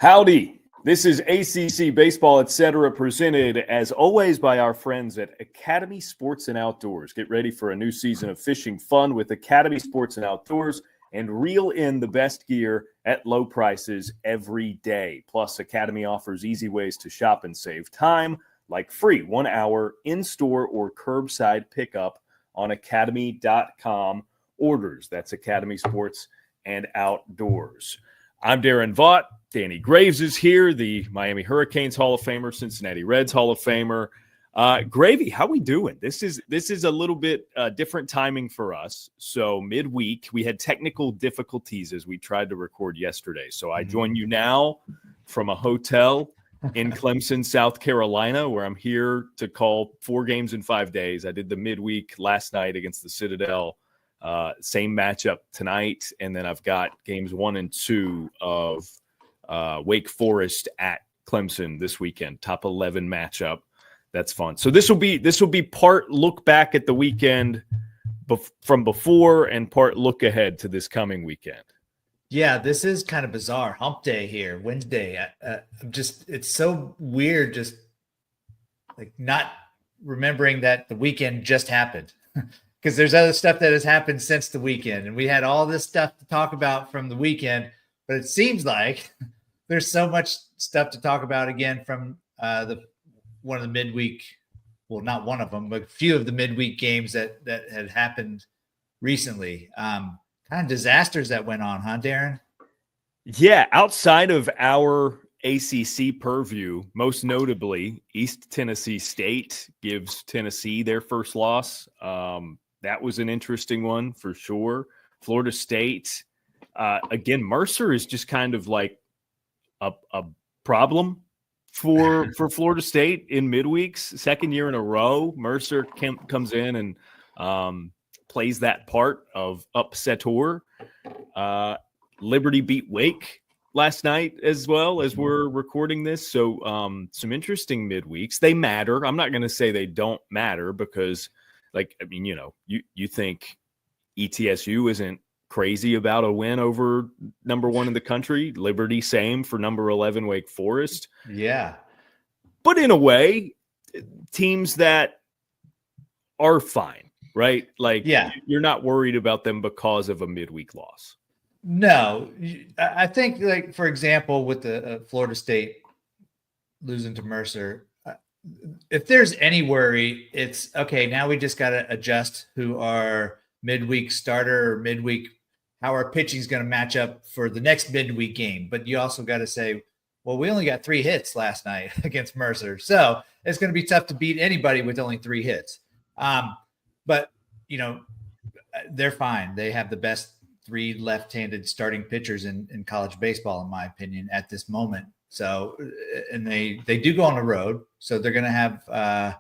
Howdy. This is ACC Baseball Etc. presented, as always, by our friends at Academy Sports and Outdoors. Get ready for a new season of fishing fun with Academy Sports and Outdoors and reel in the best gear at low prices every day. Plus, Academy offers easy ways to shop and save time, like free 1 hour in-store or curbside pickup on academy.com orders. That's Academy Sports and Outdoors. I'm Daron Vaught. Danny Graves is here, the Miami Hurricanes Hall of Famer, Cincinnati Reds Hall of Famer. Gravy, how we doing? This is a little bit different timing for us. So midweek, we had technical difficulties as we tried to record yesterday. So I join you now from a hotel in Clemson, South Carolina, where I'm here to call 4 games in 5 days. I did the midweek last night against the Citadel. Same matchup tonight, and then I've got games 1 and 2 of Wake Forest at Clemson this weekend. Top 11 matchup. That's fun. So this will be part look back at the weekend from before and part look ahead to this coming weekend. Yeah, this is kind of bizarre. Hump day here, Wednesday. It's so weird, just like not remembering that the weekend just happened. Because there's other stuff that has happened since the weekend, and we had all this stuff to talk about from the weekend, but it seems like there's so much stuff to talk about again from one of the midweek, well, not one of them, but a few of the midweek games that had happened recently. Kind of disasters that went on, huh, Daron? Yeah, outside of our ACC purview, most notably, East Tennessee State gives Tennessee their first loss. That was an interesting one for sure. Florida State, again, Mercer is just kind of like a problem for Florida State in midweeks. Second year in a row, Mercer comes in and plays that part of upsetter. Liberty beat Wake last night as well as we're recording this. So some interesting midweeks. They matter. I'm not going to say they don't matter because, like, I mean, you think ETSU isn't crazy about a win over number 1 in the country. Liberty, same for number 11 Wake Forest. Yeah. But in a way, teams that are fine, right? Like, yeah, you're not worried about them because of a midweek loss. No, I think, like, for example, with the Florida State losing to Mercer, if there's any worry, it's okay. Now we just got to adjust who our midweek starter or midweek, how our pitching is going to match up for the next midweek game. But you also got to say, well, we only got 3 hits last night against Mercer, so it's going to be tough to beat anybody with only 3 hits. But they're fine. They have the best 3 left-handed starting pitchers in college baseball, in my opinion, at this moment. So, and they do go on the road. So they're going to have, I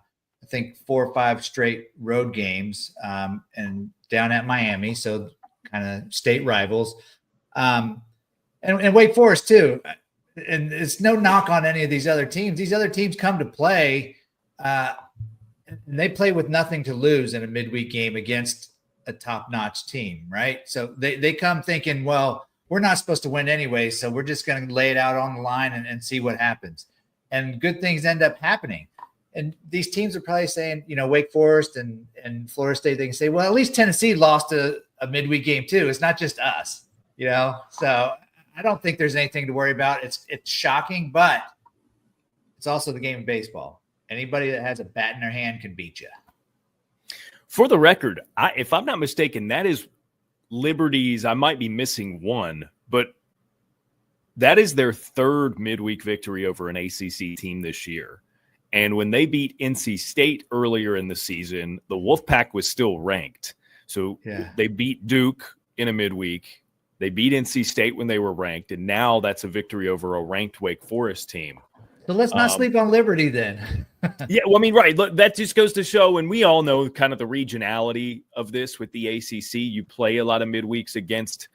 think, 4 or 5 straight road games and down at Miami. So kind of state rivals. And Wake Forest too. And it's no knock on any of these other teams. These other teams come to play and they play with nothing to lose in a midweek game against a top-notch team, right? So they come thinking, well, we're not supposed to win anyway, so we're just going to lay it out on the line and see what happens. And good things end up happening. And these teams are probably saying, Wake Forest and Florida State, they can say, well, at least Tennessee lost a midweek game too. It's not just us, So I don't think there's anything to worry about. It's shocking, but it's also the game of baseball. Anybody that has a bat in their hand can beat you. For the record, if I'm not mistaken, that is Liberty's. I might be missing one, but that is their 3rd midweek victory over an ACC team this year. And when they beat NC State earlier in the season, the Wolfpack was still ranked. So They beat Duke in a midweek. They beat NC State when they were ranked, and now that's a victory over a ranked Wake Forest team. So let's not sleep on Liberty then. Yeah, well, I mean, right. Look, that just goes to show, and we all know kind of the regionality of this with the ACC. You play a lot of midweeks against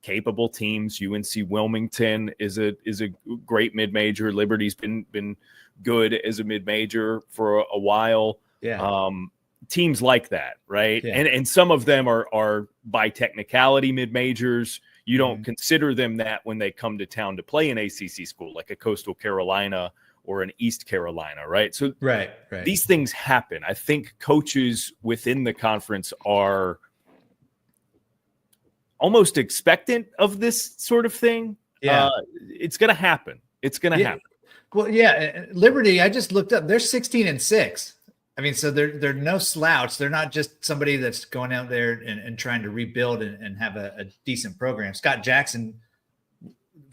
capable teams. UNC Wilmington is a great mid-major. Liberty's been good as a mid-major for a while. Yeah. Teams like that, right? Yeah. And some of them are by technicality mid-majors. You don't consider them that when they come to town to play an ACC school, like a Coastal Carolina or an East Carolina, right? So right. These things happen. I think coaches within the conference are almost expectant of this sort of thing. Yeah. It's going to happen. It's going to happen. Well, yeah. Liberty, I just looked up. They're 16-6. I mean, so they're no slouch. They're not just somebody that's going out there and trying to rebuild and have a decent program. Scott Jackson,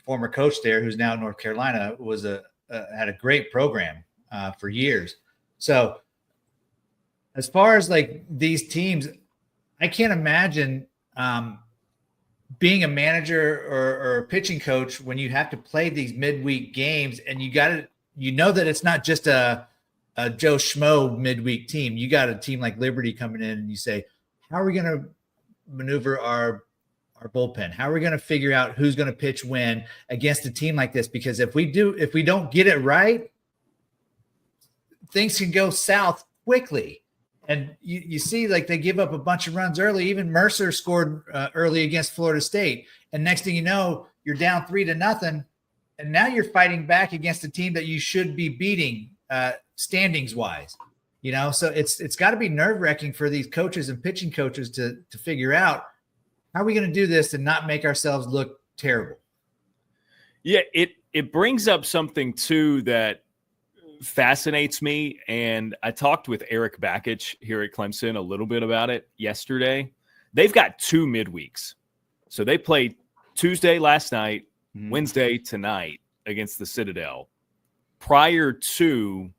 former coach there, who's now in North Carolina, was had a great program for years. So as far as like these teams, I can't imagine being a manager or a pitching coach when you have to play these midweek games and you know that it's not just a Joe Schmo midweek team. You got a team like Liberty coming in and you say, how are we going to maneuver our bullpen? How are we going to figure out who's going to pitch when against a team like this? Because if we don't get it right, things can go south quickly. And you see, like, they give up a bunch of runs early. Even Mercer scored early against Florida State. And next thing you know, you're down 3-0. And now you're fighting back against a team that you should be beating standings wise, so it's got to be nerve wracking for these coaches and pitching coaches to figure out how are we going to do this and not make ourselves look terrible. Yeah. It brings up something too that fascinates me. And I talked with Eric Bakich here at Clemson a little bit about it yesterday. They've got 2 midweeks. So they played Tuesday last night, Wednesday tonight against the Citadel, prior to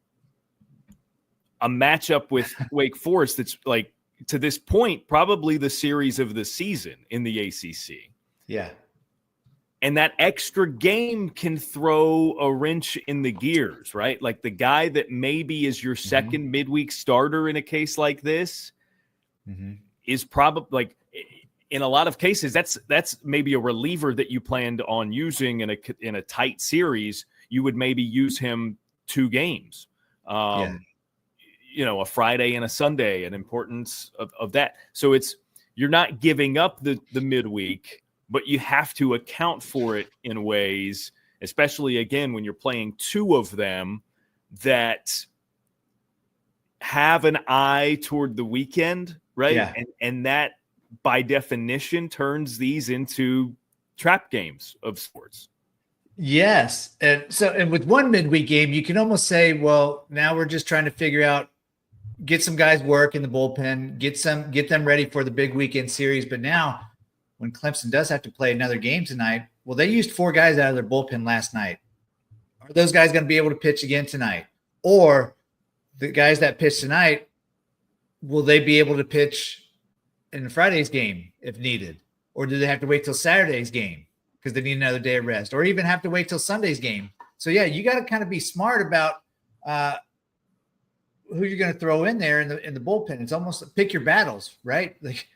a matchup with Wake Forest that's, like, to this point, probably the series of the season in the ACC. Yeah. And that extra game can throw a wrench in the gears, right? Like, the guy that maybe is your second midweek starter in a case like this is probably, like, in a lot of cases, that's maybe a reliever that you planned on using in a tight series. You would maybe use him 2 games, a Friday and a Sunday, an importance of that. So you're not giving up the midweek, but you have to account for it in ways, especially, again, when you're playing 2 of them that have an eye toward the weekend, right? Yeah. And that, by definition, turns these into trap games of sports. Yes. And with one midweek game, you can almost say, well, now we're just trying to figure out, get some guys work in the bullpen, get them ready for the big weekend series. But now when Clemson does have to play another game tonight, well, they used 4 guys out of their bullpen last night. Are those guys going to be able to pitch again tonight? Or the guys that pitch tonight, will they be able to pitch in Friday's game if needed? Or do they have to wait till Saturday's game because they need another day of rest, or even have to wait till Sunday's game? So, yeah, you got to kind of be smart about who you're going to throw in there in the bullpen. It's almost pick your battles, right? Like,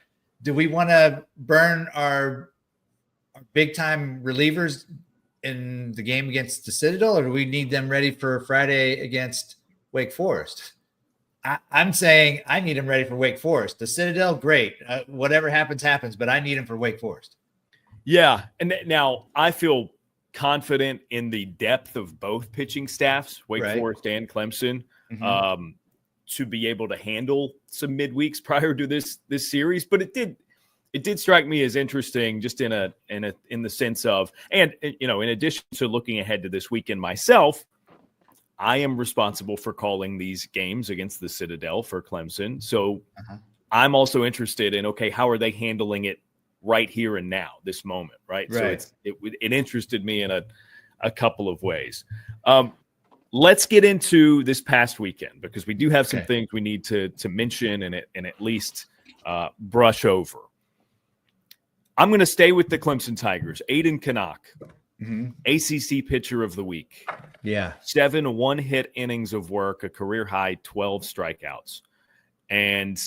do we want to burn our big time relievers in the game against the Citadel, or do we need them ready for Friday against Wake Forest? I'm saying I need them ready for Wake Forest. The Citadel, great. Whatever happens, but I need them for Wake Forest. Yeah. And now I feel confident in the depth of both pitching staffs, Wake Forest and Clemson, to be able to handle some midweeks prior to this series. But it did strike me as interesting, just in the sense of, and in addition to looking ahead to this weekend myself, I am responsible for calling these games against the Citadel for Clemson. So I'm also interested in, okay, how are they handling it right here and now, this moment, right? So it interested me in a couple of ways. Let's get into this past weekend, because we do have some things we need to mention and at least brush over. I'm going to stay with the Clemson Tigers. Aiden Canuck, ACC Pitcher of the Week. Yeah. 7 one-hit innings of work, a career-high 12 strikeouts. And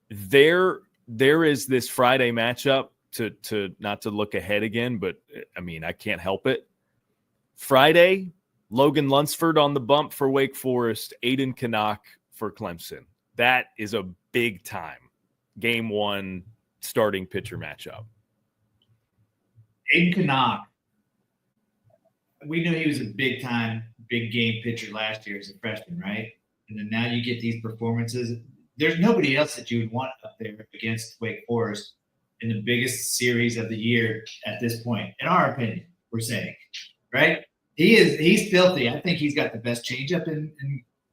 there is this Friday matchup, to not to look ahead again, but, I mean, I can't help it. Friday, Logan Lunsford on the bump for Wake Forest, Aiden Canuck for Clemson. That is a big-time Game 1 starting pitcher matchup. Aiden Canuck, we knew he was a big game pitcher last year as a freshman, right? And then now you get these performances. There's nobody else that you would want up there against Wake Forest in the biggest series of the year at this point, in our opinion, we're saying, right? He's filthy. I think he's got the best changeup and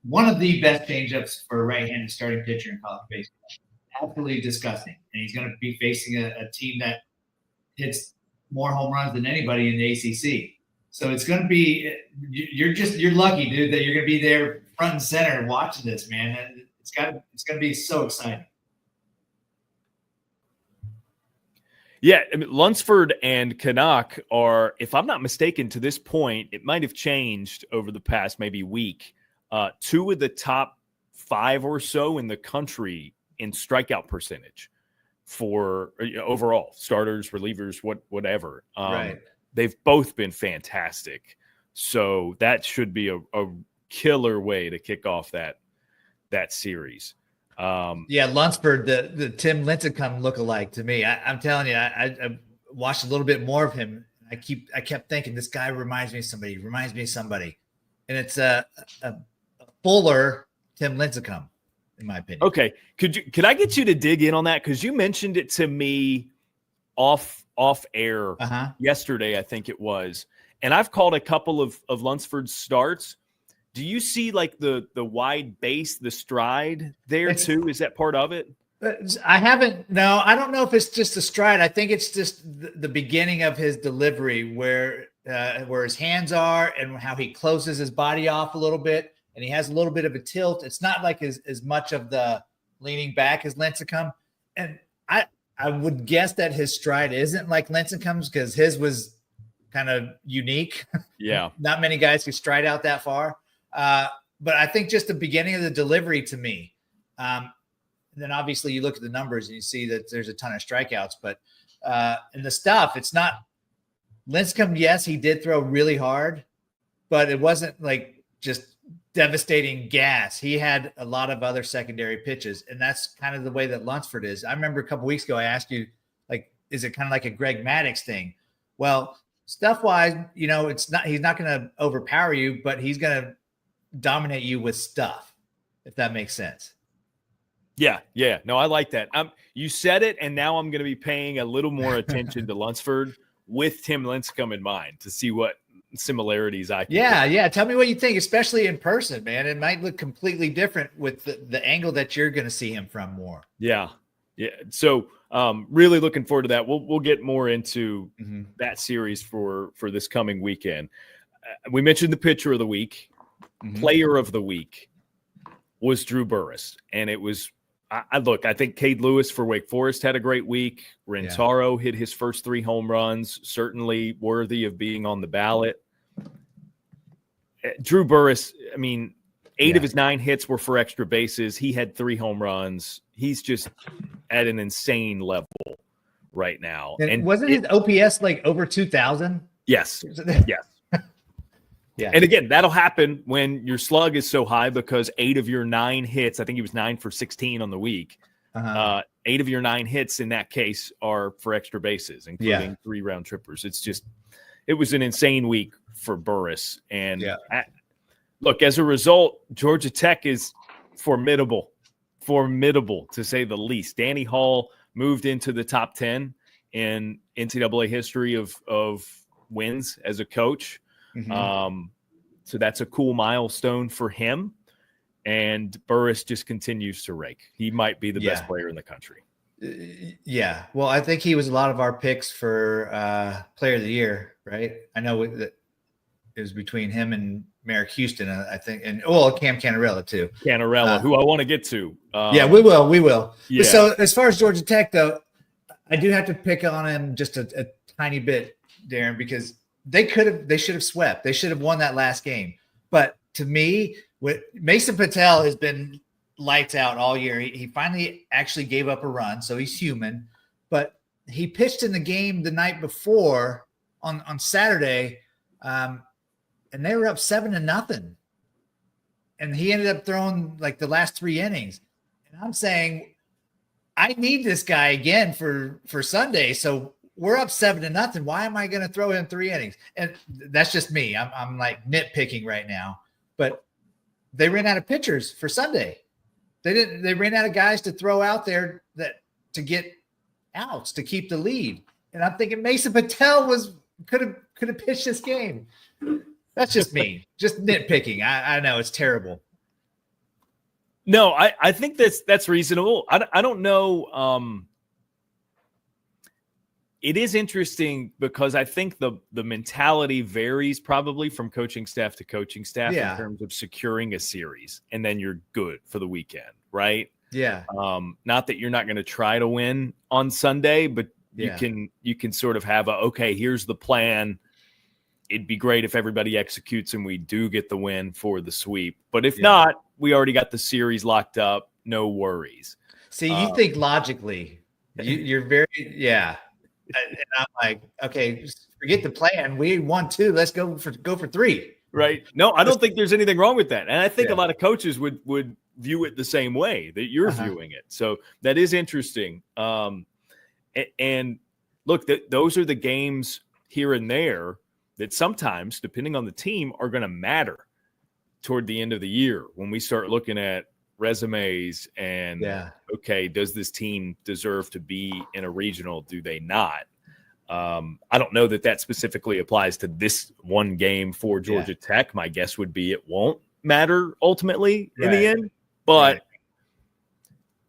one of the best changeups for a right-handed starting pitcher in college baseball. Absolutely disgusting. And he's going to be facing a team that hits more home runs than anybody in the ACC. So it's going to be you're lucky, dude, that you're going to be there front and center watching this, man. It's going to be so exciting. Yeah, I mean, Lunsford and Canuck are, if I'm not mistaken, to this point, it might have changed over the past maybe week. Two of the top 5 or so in the country in strikeout percentage for overall starters, relievers, whatever. Right. They've both been fantastic. So that should be a killer way to kick off that series. Lunsford, the Tim Lincecum lookalike to me. I'm telling you, I watched a little bit more of him. I kept thinking this guy reminds me of somebody. And it's a fuller Tim Lincecum, in my opinion. Okay. Could I get you to dig in on that? Because you mentioned it to me off air yesterday, I think it was. And I've called a couple of Lunsford's starts. Do you see like the wide base, the stride there too? Is that part of it? I haven't. No, I don't know if it's just the stride. I think it's just the beginning of his delivery where his hands are and how he closes his body off a little bit. And he has a little bit of a tilt. It's not like as much of the leaning back as Lincecum. And I would guess that his stride isn't like Lincecum's because his was kind of unique. Yeah. Not many guys can stride out that far. But I think just the beginning of the delivery to me. And then obviously you look at the numbers and you see that there's a ton of strikeouts. But in the stuff, it's not Lincecum. Yes, he did throw really hard, but it wasn't like just devastating gas. He had a lot of other secondary pitches, and that's kind of the way that Lunsford is. I remember a couple weeks ago I asked you, like, is it kind of like a Greg Maddux thing? Well, stuff-wise, it's not. He's not going to overpower you, but he's going to dominate you with stuff, if that makes sense. Yeah. No, I like that. You said it, and now I'm going to be paying a little more attention to Lunsford with Tim Lincecum in mind to see what similarities I can get. Tell me what you think, especially in person, man. It might look completely different with the angle that you're going to see him from more. Yeah. So really looking forward to that. We'll get more into that series for this coming weekend. We mentioned the pitcher of the week. Player of the week was Drew Burress, and it was I think Cade Lewis for Wake Forest had a great week. Rentaro hit his first 3 home runs, certainly worthy of being on the ballot. Drew Burress, I mean, 8 of his 9 hits were for extra bases. He had 3 home runs. He's just at an insane level right now. And wasn't his OPS like over 2,000? Yes. Yeah. And again, that'll happen when your slug is so high because 8 of your 9 hits, I think he was 9 for 16 on the week. 8 of your 9 hits in that case are for extra bases, including 3 round trippers. It was an insane week for Burress. And look, as a result, Georgia Tech is formidable to say the least. Danny Hall moved into the top 10 in NCAA history of wins as a coach. So that's a cool milestone for him. And Burress just continues to rake. He might be the best player in the country. Well, I think he was a lot of our picks for player of the year, right? I know that it was between him and Merrick Houston, I think, and Cam Cannarella too. Cannarella, who I want to get to. We will. Yeah. So as far as Georgia Tech, though, I do have to pick on him just a tiny bit, Daron, because they should have swept. They should have won that last game. But to me, Mason Patel has been lights out all year. He finally actually gave up a run, so he's human. But he pitched in the game the night before on Saturday, and they were up 7-0. And he ended up throwing like the last 3 innings. And I'm saying, I need this guy again for Sunday. So we're up 7-0. Why am I going to throw in 3 innings? And that's just me. I'm like nitpicking right now, but they ran out of pitchers for Sunday. They ran out of guys to throw out there to get outs, to keep the lead. And I'm thinking Mason Patel could have pitched this game. That's just me, just nitpicking. I know it's terrible. No, I think that's reasonable. I don't know. It is interesting because I think the mentality varies probably from coaching staff to coaching staff in terms of securing a series, and then you're good for the weekend, right? Yeah. Not that you're not going to try to win on Sunday, but you can sort of have okay, here's the plan. It'd be great if everybody executes and we do get the win for the sweep. But if not, we already got the series locked up. No worries. See, you think logically. You're very And I'm like, okay, forget the plan. We won 2. Let's go for 3. Right. No, I don't think there's anything wrong with that. And I think a lot of coaches would view it the same way that you're viewing it. So that is interesting. And look, those are the games here and there that sometimes, depending on the team, are going to matter toward the end of the year when we start looking at resumes and okay, does this team deserve to be in a regional? Do they not? I don't know that specifically applies to this one game for Georgia Tech. My guess would be it won't matter ultimately in the end, but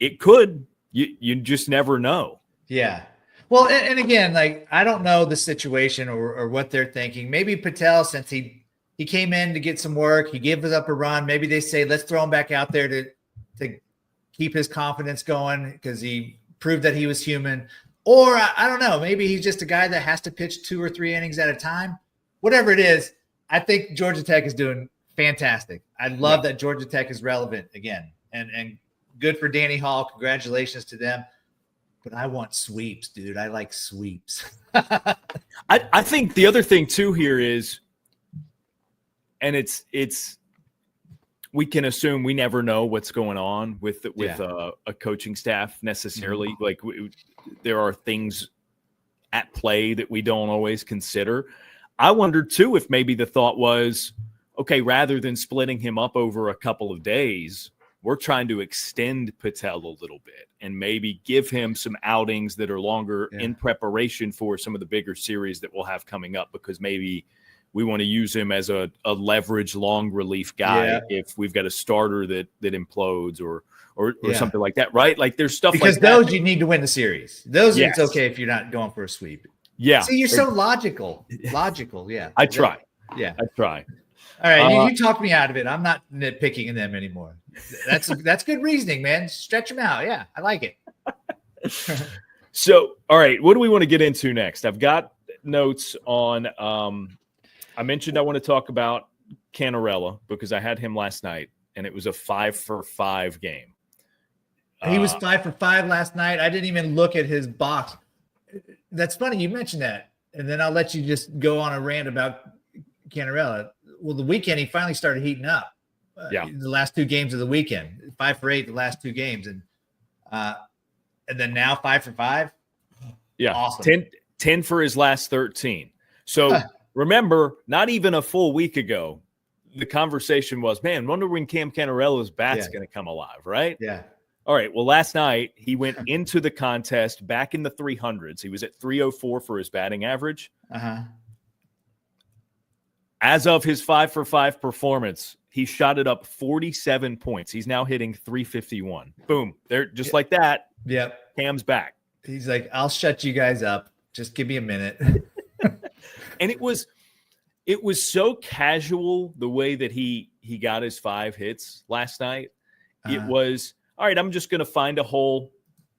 it could. You just never know. Yeah. Well, and again, like, I don't know the situation or what they're thinking. Maybe Patel, since he came in to get some work, he gave us up a run. Maybe they say, let's throw him back out there to keep his confidence going because he proved that he was human. Or I don't know, maybe he's just a guy that has to pitch 2 or 3 innings at a time. Whatever it is, I think Georgia Tech is doing fantastic. I love that Georgia Tech is relevant again. And good for Danny Hall. Congratulations to them. But I want sweeps, dude. I like sweeps. I think the other thing too here is, and it's we can assume we never know what's going on with a coaching staff necessarily. Mm-hmm. Like there are things at play that we don't always consider. I wondered too if maybe the thought was, okay, rather than splitting him up over a couple of days, we're trying to extend Patel a little bit and maybe give him some outings that are longer in preparation for some of the bigger series that we'll have coming up, because maybe we want to use him as a leverage long relief guy if we've got a starter that implodes or something like that, right? Like there's stuff because like that. Those you need to win the series. Those it's okay if you're not going for a sweep. Yeah. See, you're so logical. Logical, yeah. I try. Yeah. I try. All right, you talked me out of it. I'm not nitpicking in them anymore. That's good reasoning, man. Stretch them out. Yeah, I like it. So, all right, what do we want to get into next? I've got notes on I mentioned I want to talk about Canarella because I had him last night, and it was a 5-for-5 game. He was 5 for 5 last night. I didn't even look at his box. That's funny you mentioned that, and then I'll let you just go on a rant about Canarella. Well, the weekend he finally started heating up. The last 2 games of the weekend, 5 for 8 the last 2 games, and then now 5 for 5. Yeah, awesome. 10 for his last 13. So remember, not even a full week ago, the conversation was, man, wonder when Cam Canarella's bat's going to come alive, right? Yeah. All right. Well, last night he went into the contest back in the 300s. He was at 304 for his batting average. As of his 5-for-5 performance, he shot it up 47 points. He's now hitting 351. Boom. There, just like that. Yep. Cam's back. He's like, I'll shut you guys up. Just give me a minute. And it was so casual the way that he got his 5 hits last night. It was, all right, I'm just going to find a hole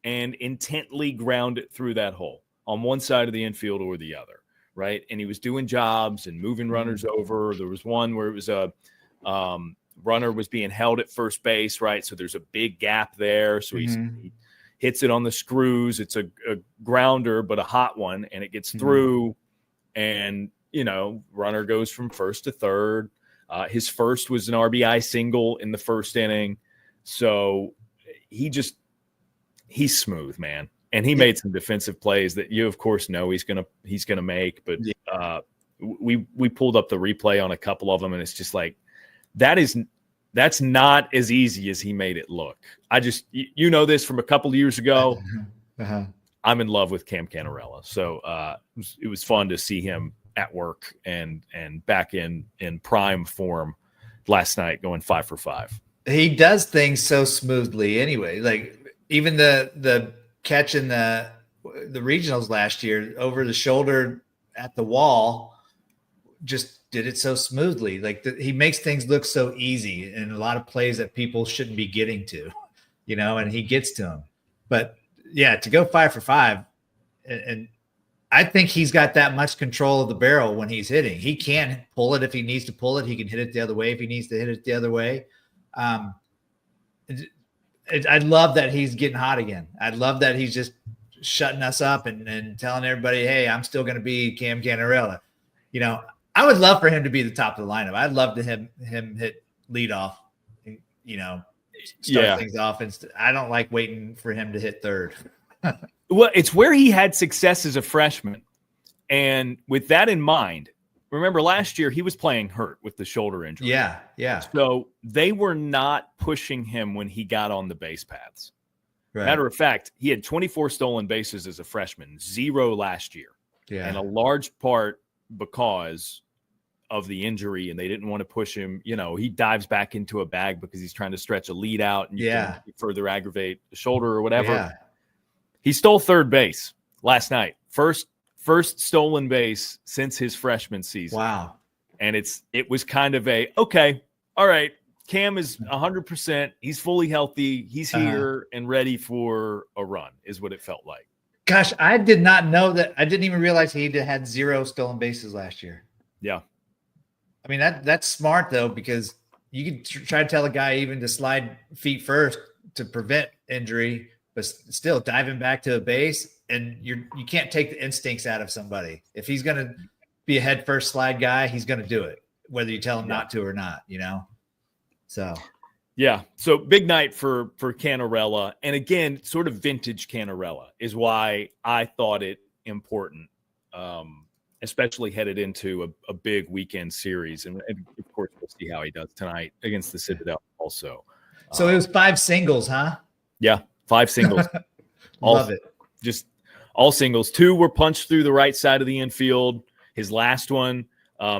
and intently ground it through that hole on one side of the infield or the other. Right. And he was doing jobs and moving runners over. There was one where it was a runner was being held at first base. Right. So there's a big gap there. So he hits it on the screws. It's a grounder, but a hot one. And it gets through. And, runner goes from first to third. His first was an RBI single in the first inning. So he's smooth, man. and he made some defensive plays that you, of course, know he's gonna make. But we pulled up the replay on a couple of them, and it's just like that's not as easy as he made it look. You know this from a couple of years ago. I'm in love with Cam Canarella, so it was fun to see him at work and back in prime form last night, going 5 for 5. He does things so smoothly anyway. Like even the catch in the regionals last year over the shoulder at the wall, just did it so smoothly. Like he makes things look so easy and a lot of plays that people shouldn't be getting to, and he gets to them. But yeah, to go 5 for 5, and I think he's got that much control of the barrel when he's hitting. He can pull it if he needs to pull it. He can hit it the other way if he needs to hit it the other way. I love that he's getting hot again. I love that he's just shutting us up and telling everybody, hey, I'm still going to be Cam Canarella. I would love for him to be the top of the lineup. I'd love to him hit leadoff, start things off. And I don't like waiting for him to hit third. Well, it's where he had success as a freshman. And with that in mind, remember last year he was playing hurt with the shoulder injury. Yeah. So they were not pushing him when he got on the base paths. Right. Matter of fact, he had 24 stolen bases as a freshman, 0 last year. Yeah. And a large part because of the injury, and they didn't want to push him. He dives back into a bag because he's trying to stretch a lead out and you can further aggravate the shoulder or whatever. Yeah. He stole third base last night. First stolen base since his freshman season. Wow. And it was kind of okay, all right, Cam is 100%. He's fully healthy. He's here and ready for a run is what it felt like. Gosh, I did not know that. I didn't even realize he had 0 stolen bases last year. Yeah. I mean, that's smart, though, because you can try to tell a guy even to slide feet first to prevent injury, but still diving back to a base, and you can't take the instincts out of somebody. If he's going to be a head first slide guy, he's going to do it, whether you tell him not to or not, So, yeah. So big night for Canarella. And again, sort of vintage Canarella is why I thought it important, especially headed into a big weekend series. And of course, we'll see how he does tonight against the Citadel also. So it was 5 singles, huh? Yeah. 5 singles. Love it. Just all singles. 2 were punched through the right side of the infield. His last one,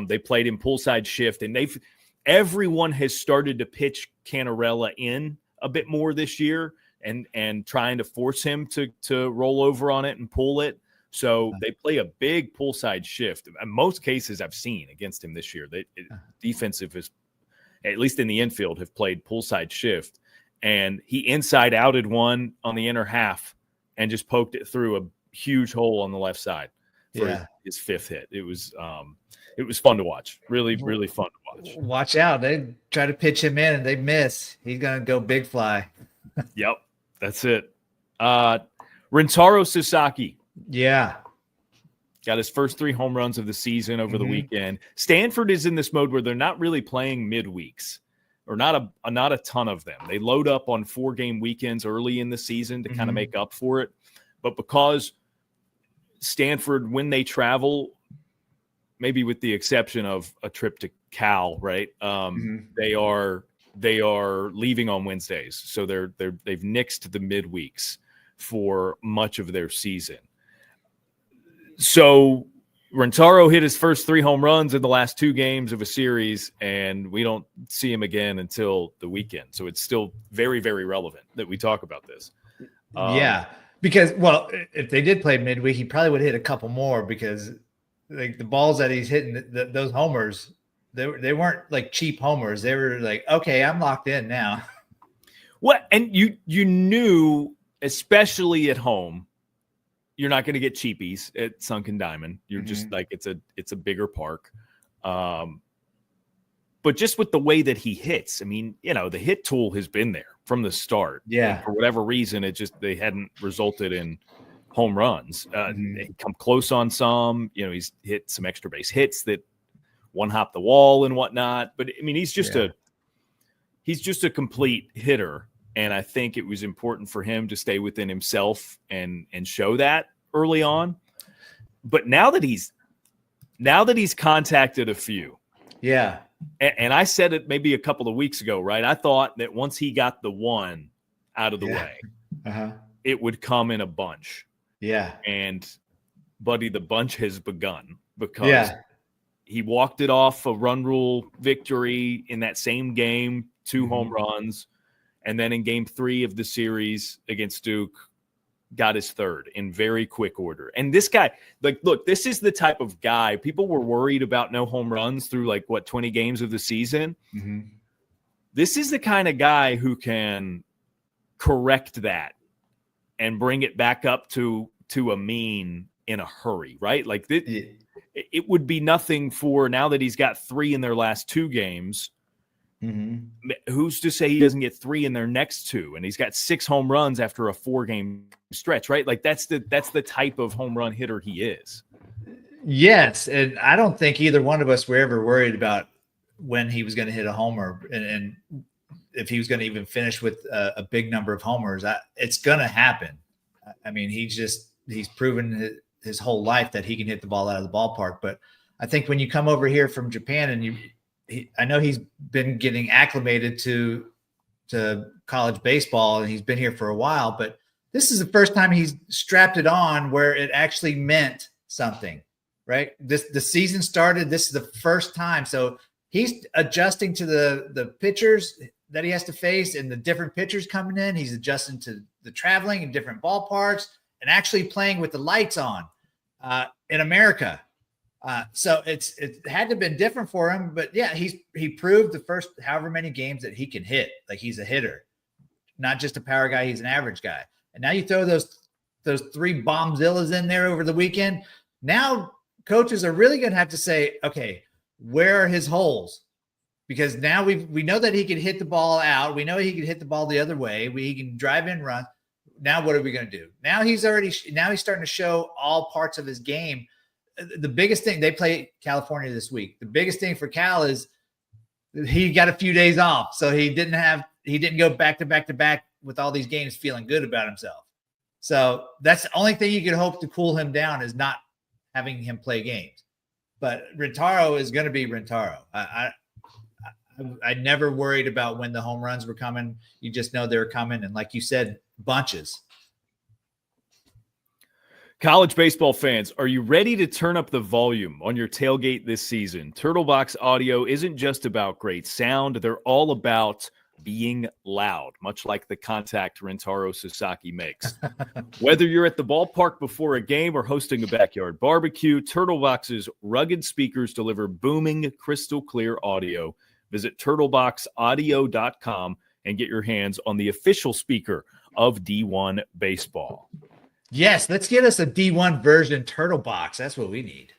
they played him poolside shift, and everyone has started to pitch Canarella in a bit more this year and trying to force him to roll over on it and pull it. So they play a big poolside shift. In most cases I've seen against him this year, defensive is, at least in the infield, have played poolside shift. And he inside outed one on the inner half and just poked it through a huge hole on the left side for his 5th hit. It was fun to watch. Really, really fun to watch. Watch out. They try to pitch him in and they miss. He's going to go big fly. Yep. That's it. Rentaro Sasaki. Yeah. Got his first 3 home runs of the season over the weekend. Stanford is in this mode where they're not really playing midweeks, or not a ton of them. They load up on 4-game weekends early in the season to kind of make up for it. But because Stanford, when they travel, maybe with the exception of a trip to Cal, right? They are leaving on Wednesdays, so they've nixed the midweeks for much of their season. So Rentaro hit his first 3 home runs in the last 2 games of a series, and we don't see him again until the weekend. So it's still very, very relevant that we talk about this. Because, well, if they did play midweek, he probably would hit a couple more, because like the balls that he's hitting, those homers, they weren't like cheap homers. They were like, okay, I'm locked in now. What? And you knew, especially at home, you're not going to get cheapies at Sunken Diamond. You're just like, it's a bigger park. But just with the way that he hits, I mean, the hit tool has been there from the start. Yeah. And for whatever reason, they hadn't resulted in home runs. They come close on some, he's hit some extra base hits that one-hop the wall and whatnot. But I mean, he's just a complete hitter. And I think it was important for him to stay within himself and show that early on. But now that he's contacted a few. Yeah. And I said it maybe a couple of weeks ago, right? I thought that once he got the one out of the way, it would come in a bunch. Yeah. And, buddy, the bunch has begun because he walked it off a run rule victory in that same game, 2 home runs. And then in game 3 of the series against Duke, got his 3rd in very quick order. And this guy, like, look, this is the type of guy people were worried about no home runs through 20 games of the season. This is the kind of guy who can correct that and bring it back up to a mean in a hurry, right? Like it would be nothing for now that he's got 3 in their last 2 games. Who's to say he doesn't get 3 in their next 2? And he's got 6 home runs after a 4-game stretch, right? Like that's the type of home run hitter he is. Yes, and I don't think either one of us were ever worried about when he was going to hit a homer and if he was going to even finish with a big number of homers. It's going to happen. I mean, he's proven his whole life that he can hit the ball out of the ballpark. But I think when you come over here from Japan and I know he's been getting acclimated to college baseball and he's been here for a while, but this is the first time he's strapped it on where it actually meant something, right? The season started. This is the first time. So he's adjusting to the pitchers that he has to face and the different pitchers coming in. He's adjusting to the traveling in different ballparks and actually playing with the lights on in America. So it had to have been different for him, but yeah, he proved the first however many games that he can hit. Like he's a hitter, not just a power guy. He's an average guy. And now you throw those 3 bombzillas in there over the weekend. Now coaches are really going to have to say, okay, where are his holes? Because now we know that he can hit the ball out. We know he can hit the ball the other way. He can drive in, run. Now what are we going to do? Now he's starting to show all parts of his game. The biggest thing, they play California this week. The biggest thing for Cal is he got a few days off. So he didn't go back to back to back with all these games feeling good about himself. So that's the only thing you could hope to cool him down is not having him play games. But Rintaro is going to be Rintaro. I never worried about when the home runs were coming. You just know they're coming. And like you said, bunches. College baseball fans, are you ready to turn up the volume on your tailgate this season? Turtlebox Audio isn't just about great sound. They're all about being loud, much like the contact Rintaro Sasaki makes. Whether you're at the ballpark before a game or hosting a backyard barbecue, Turtlebox's rugged speakers deliver booming, crystal clear audio. Visit turtleboxaudio.com and get your hands on the official speaker of D1 Baseball. Yes, let's get us a D1 version turtle box. That's what we need.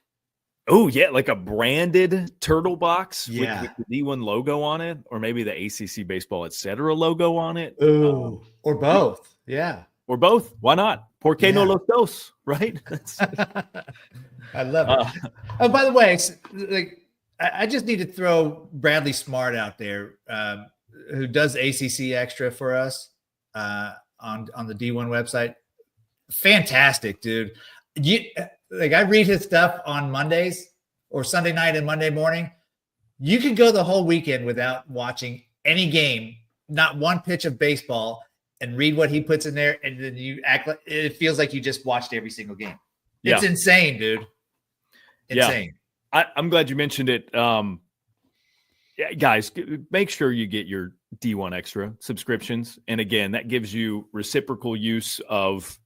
Oh, yeah, like a branded turtle box with the D1 logo on it, or maybe the ACC Baseball Etc logo on it. Ooh, or both. Yeah. Or both. Why not? ¿Por qué no los dos? Right? I love it. Oh, by the way, I just need to throw Bradley Smart out there, who does ACC Extra for us on the D1 website. Fantastic, dude. I read his stuff on Mondays or Sunday night and Monday morning. You can go the whole weekend without watching any game, not one pitch of baseball, and read what he puts in there, and then you act like it feels like you just watched every single game. It's insane, dude. Insane. Yeah. I'm glad you mentioned it. Guys, make sure you get your D1 Extra subscriptions. And again, that gives you reciprocal use of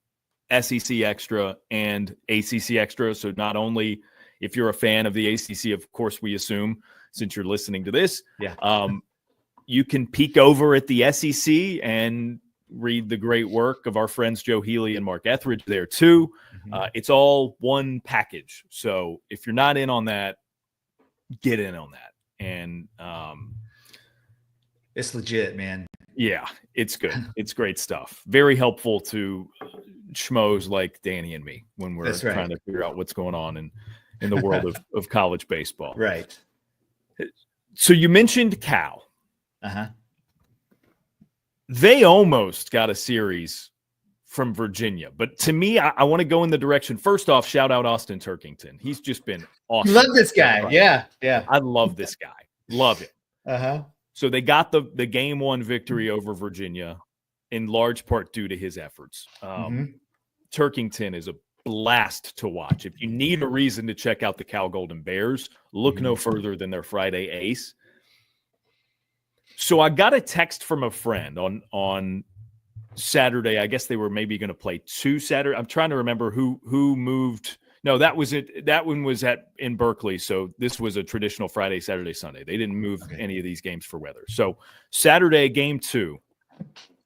SEC Extra and ACC Extra. So not only if you're a fan of the ACC, of course, we assume since you're listening to this, you can peek over at the SEC and read the great work of our friends Joe Healy and Mark Etheridge there too. It's all one package. So if you're not in on that, get in on that. And it's legit, man. Yeah, it's good. It's great stuff. Very helpful to schmoes like Danny and me when we're trying to figure out what's going on in the world of college baseball. Right. So you mentioned Cal. They almost got a series from Virginia. But to me, I want to go in the direction. First off, shout out Austin Turkington. He's just been awesome. You love this guy. Yeah. I love this guy. Love it. Uh-huh. So they got the game one victory over Virginia in large part due to his efforts. Turkington is a blast to watch. If you need a reason to check out the Cal Golden Bears, look no further than their Friday ace. So I got a text from a friend on Saturday. I guess they were maybe going to play 2 Saturday. I'm trying to remember who moved. No, that was it. That one was in Berkeley. So this was a traditional Friday, Saturday, Sunday. They didn't move any of these games for weather. So Saturday, game 2,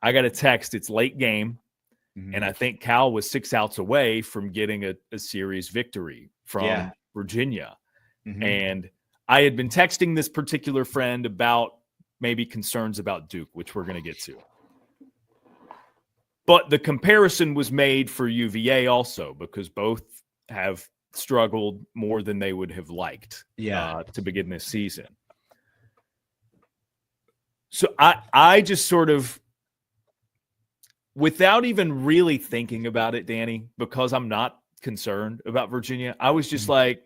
I got a text. It's late game. And I think Cal was 6 outs away from getting a series victory from Virginia. And I had been texting this particular friend about maybe concerns about Duke, which we're going to get to. But the comparison was made for UVA also, because both have struggled more than they would have liked to begin this season. So I just sort of, without even really thinking about it, Danny, because I'm not concerned about Virginia, I was just like,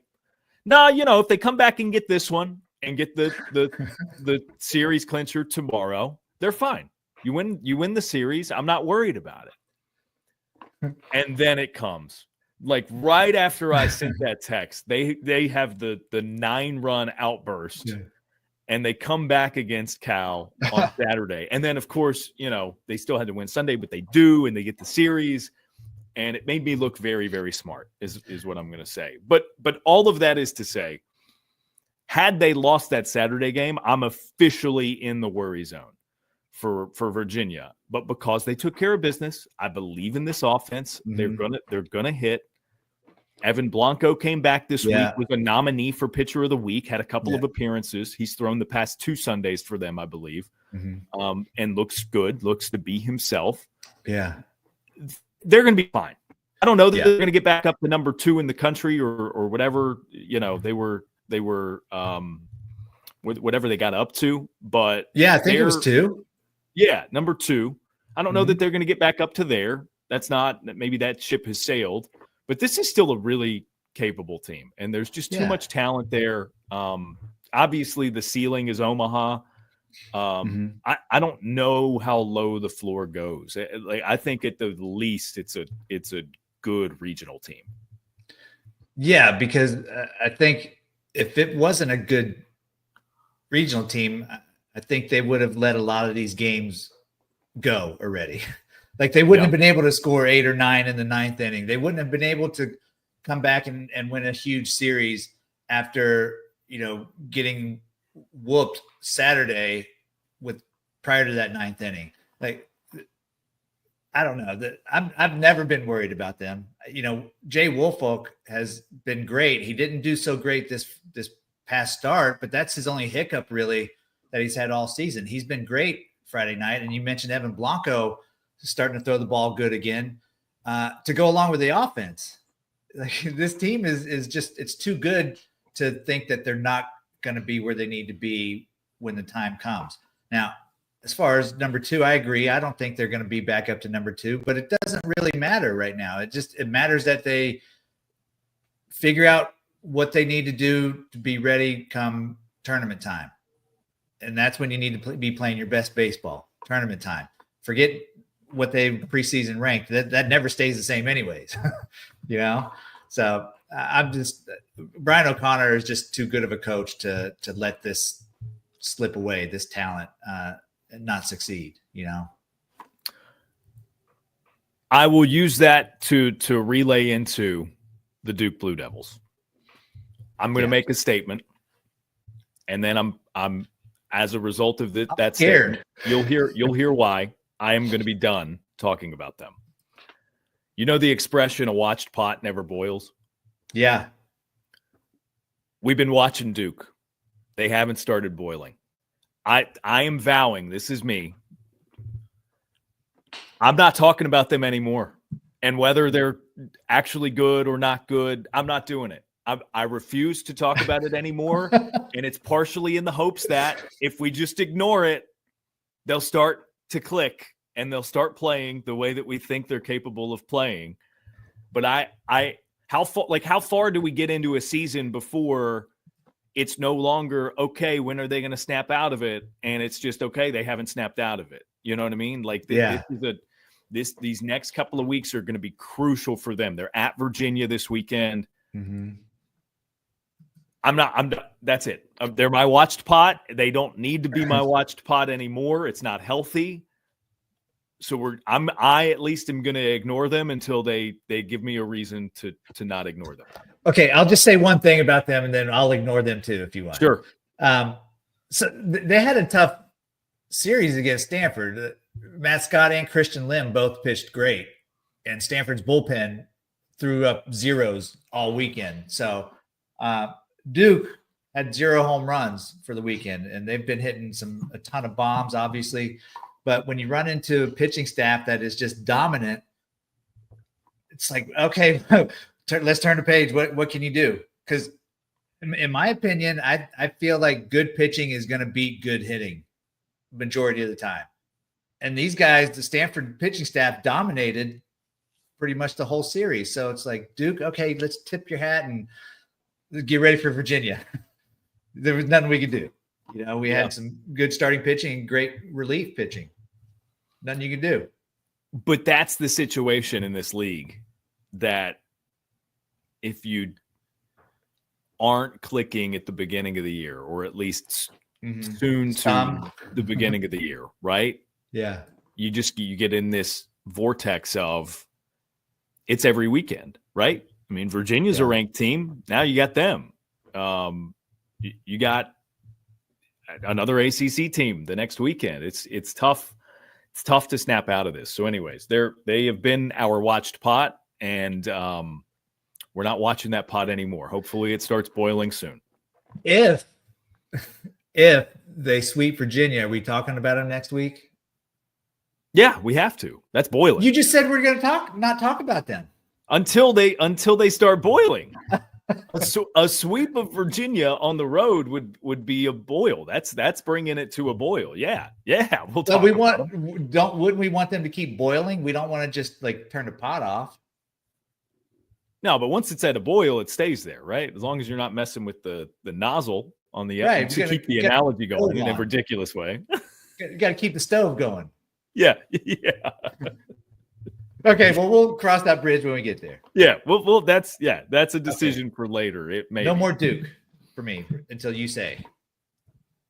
no, if they come back and get this one and get the series clincher tomorrow, they're fine. You win the series. I'm not worried about it. And then it comes. Like right after I sent that text, they have the 9-run outburst. And they come back against Cal on Saturday. And then, of course, they still had to win Sunday, but they do, and they get the series. And it made me look very, very smart, is what I'm going to say. But all of that is to say, had they lost that Saturday game, I'm officially in the worry zone for Virginia. But because they took care of business, I believe in this offense. They're gonna hit. Evan Blanco came back this week, was a nominee for Pitcher of the Week, had a couple of appearances. He's thrown the past 2 Sundays for them, I believe, and looks good, looks to be himself. Yeah. They're going to be fine. I don't know that they're going to get back up to number 2 in the country or whatever, they were whatever they got up to. But I think it was 2. Yeah, number 2. I don't know that they're going to get back up to there. Maybe that ship has sailed. But this is still a really capable team, and there's just too much talent there. Obviously, the ceiling is Omaha. I don't know how low the floor goes. I think at the least it's a good regional team. Yeah, because I think if it wasn't a good regional team, I think they would have let a lot of these games go already. Like they wouldn't have been able to score 8 or 9 in the 9th inning. They wouldn't have been able to come back and win a huge series after, getting whooped Saturday prior to that 9th inning. Like, I don't know. I've never been worried about them. Jay Woolfolk has been great. He didn't do so great this past start, but that's his only hiccup really that he's had all season. He's been great Friday night. And you mentioned Evan Blanco starting to throw the ball good again to go along with the offense. Like, this team is just, it's too good to think that they're not going to be where they need to be when the time comes. Now, as far as number 2, I agree. I don't think they're going to be back up to number 2, but it doesn't really matter right now. It matters that they figure out what they need to do to be ready come tournament time. And that's when you need to be playing your best baseball, tournament time. Forget what they preseason ranked. That never stays the same anyways, So I'm just, Brian O'Connor is just too good of a coach to let this slip away, this talent, and not succeed, I will use that to relay into the Duke Blue Devils. I'm going to make a statement, and then I'm as a result of that statement, you'll hear why I am going to be done talking about them. You know the expression, a watched pot never boils? Yeah. We've been watching Duke. They haven't started boiling. I am vowing, this is me, I'm not talking about them anymore. And whether they're actually good or not good, I'm not doing it. I refuse to talk about it anymore. And it's partially in the hopes that if we just ignore it, they'll start to click and they'll start playing the way that we think they're capable of playing. But how far do we get into a season before it's no longer okay? When are they going to snap out of it? And it's just okay, they haven't snapped out of it. You know what I mean? Like these next couple of weeks are going to be crucial for them. They're at Virginia this weekend. Mm-hmm. That's it. They're my watched pot. They don't need to be my watched pot anymore. It's not healthy. So I at least am going to ignore them until they give me a reason to not ignore them. Okay, I'll just say one thing about them, and then I'll ignore them too if you want. Sure. So they had a tough series against Stanford. Matt Scott and Christian Lim both pitched great, and Stanford's bullpen threw up zeros all weekend. So Duke had 0 home runs for the weekend, and they've been hitting a ton of bombs, obviously. But when you run into a pitching staff that is just dominant, it's like, okay, let's turn the page. What can you do? Because in my opinion, I feel like good pitching is going to beat good hitting majority of the time. And these guys, the Stanford pitching staff, dominated pretty much the whole series. So it's like, Duke, okay, let's tip your hat and get ready for Virginia. There was nothing we could do. We had some good starting pitching and great relief pitching. Nothing you can do. But that's the situation in this league, that if you aren't clicking at the beginning of the year, or at least soon to the beginning of the year, right? Yeah. You get in this vortex of it's every weekend, right? I mean, Virginia's a ranked team. Now you got them. You got another ACC team the next weekend. It's tough. It's tough to snap out of this. So anyways, they have been our watched pot, and we're not watching that pot anymore. Hopefully it starts boiling soon. If they sweep Virginia, are we talking about it next week? Yeah, we have to. That's boiling. You just said we're going to not talk about them until they start boiling. So a sweep of Virginia on the road would be a boil. That's bringing it to a boil. Yeah. We'll talk. Wouldn't we want them to keep boiling? We don't want to just like turn the pot off. No, but once it's at a boil, it stays there, right? As long as you're not messing with the nozzle on the end to keep the analogy going in a ridiculous way. You got to keep the stove going. Yeah. Okay, well, we'll cross that bridge when we get there. Yeah, well, that's a decision for later. It may no more Duke for me until you say.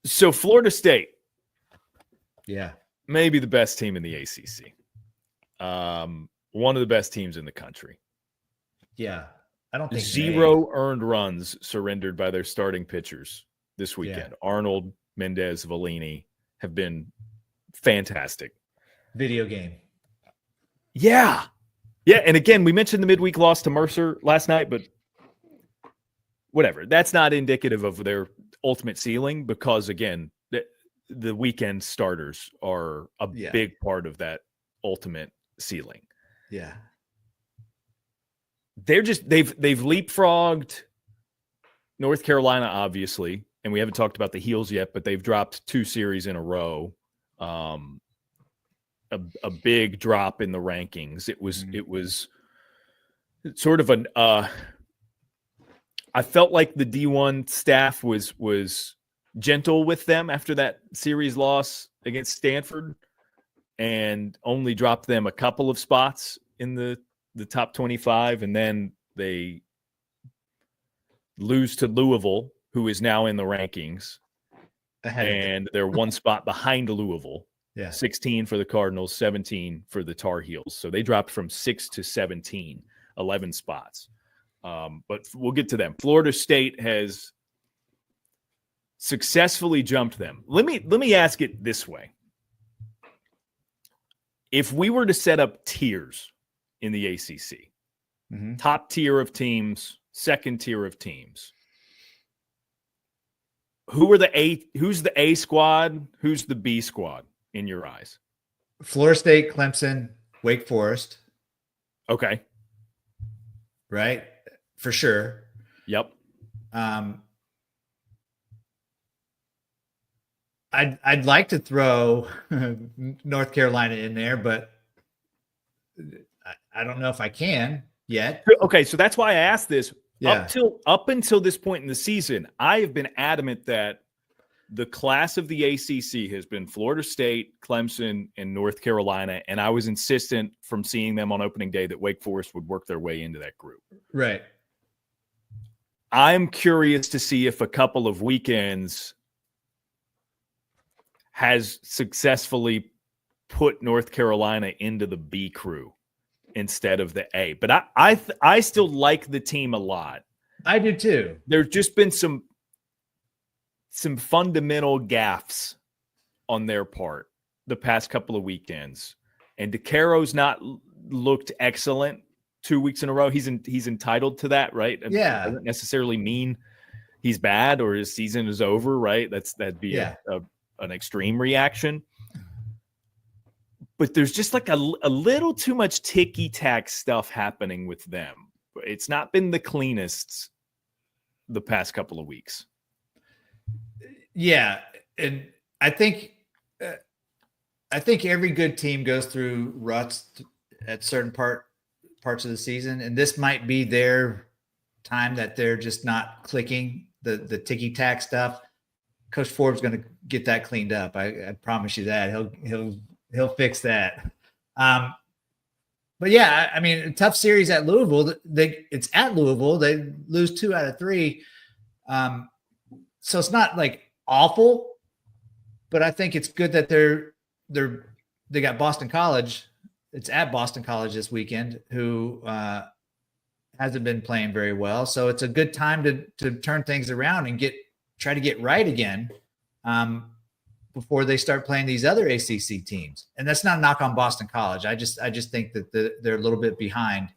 So Florida State, maybe the best team in the ACC. One of the best teams in the country. Yeah, I don't think 0 earned runs surrendered by their starting pitchers this weekend. Yeah. Arnold, Mendez, Vellini have been fantastic. Video game. Yeah. And again, we mentioned the midweek loss to Mercer last night, but whatever. That's not indicative of their ultimate ceiling, because again, the weekend starters are a big part of that ultimate ceiling. Yeah. They've leapfrogged North Carolina, obviously, and we haven't talked about the Heels yet, but they've dropped 2 series in a row. A big drop in the rankings. It was sort of I felt like the D1 staff was gentle with them after that series loss against Stanford, and only dropped them a couple of spots in the top 25, and then they lose to Louisville, who is now in the rankings, and they're 1 spot behind Louisville. Yeah. 16 for the Cardinals, 17 for the Tar Heels. So they dropped from 6 to 17, 11 spots. But we'll get to them. Florida State has successfully jumped them. Let me ask it this way. If we were to set up tiers in the ACC, top tier of teams, second tier of teams, who's the A squad? Who's the B squad in your eyes? Florida State, Clemson, Wake Forest. Okay. Right? For sure. Yep. I I'd like to throw North Carolina in there, but I don't know if I can yet. Okay, so that's why I asked this. Yeah. Up until this point in the season, I have been adamant that the class of the ACC has been Florida State, Clemson, and North Carolina, and I was insistent from seeing them on opening day that Wake Forest would work their way into that group. Right. I'm curious to see if a couple of weekends has successfully put North Carolina into the B crew instead of the A. But I still like the team a lot. I do too. There's just been some fundamental gaffes on their part the past couple of weekends. And DeCaro's not looked excellent 2 weeks in a row. He's entitled to that, right? Yeah. It doesn't necessarily mean he's bad or his season is over, right? That'd be an extreme reaction. But there's just like a little too much ticky-tack stuff happening with them. It's not been the cleanest the past couple of weeks. Yeah, and I think every good team goes through ruts at certain parts of the season, and this might be their time that they're just not clicking the ticky tack stuff. Coach Forbes going to get that cleaned up. I promise you that he'll fix that. But yeah, I mean, a tough series at Louisville. It's at Louisville. They lose 2 out of 3. So it's not like awful, but I think it's good that they got Boston College. It's at Boston College this weekend, who hasn't been playing very well. So it's a good time to turn things around and try to get right again before they start playing these other ACC teams. And that's not a knock on Boston College. I just think that they're a little bit behind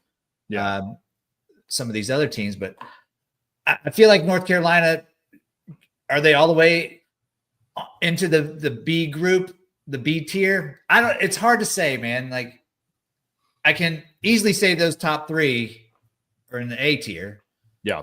some of these other teams. But I feel like North Carolina, are they all the way into the B group, the B tier? It's hard to say, man. Like, I can easily say those top 3 are in the A tier. Yeah.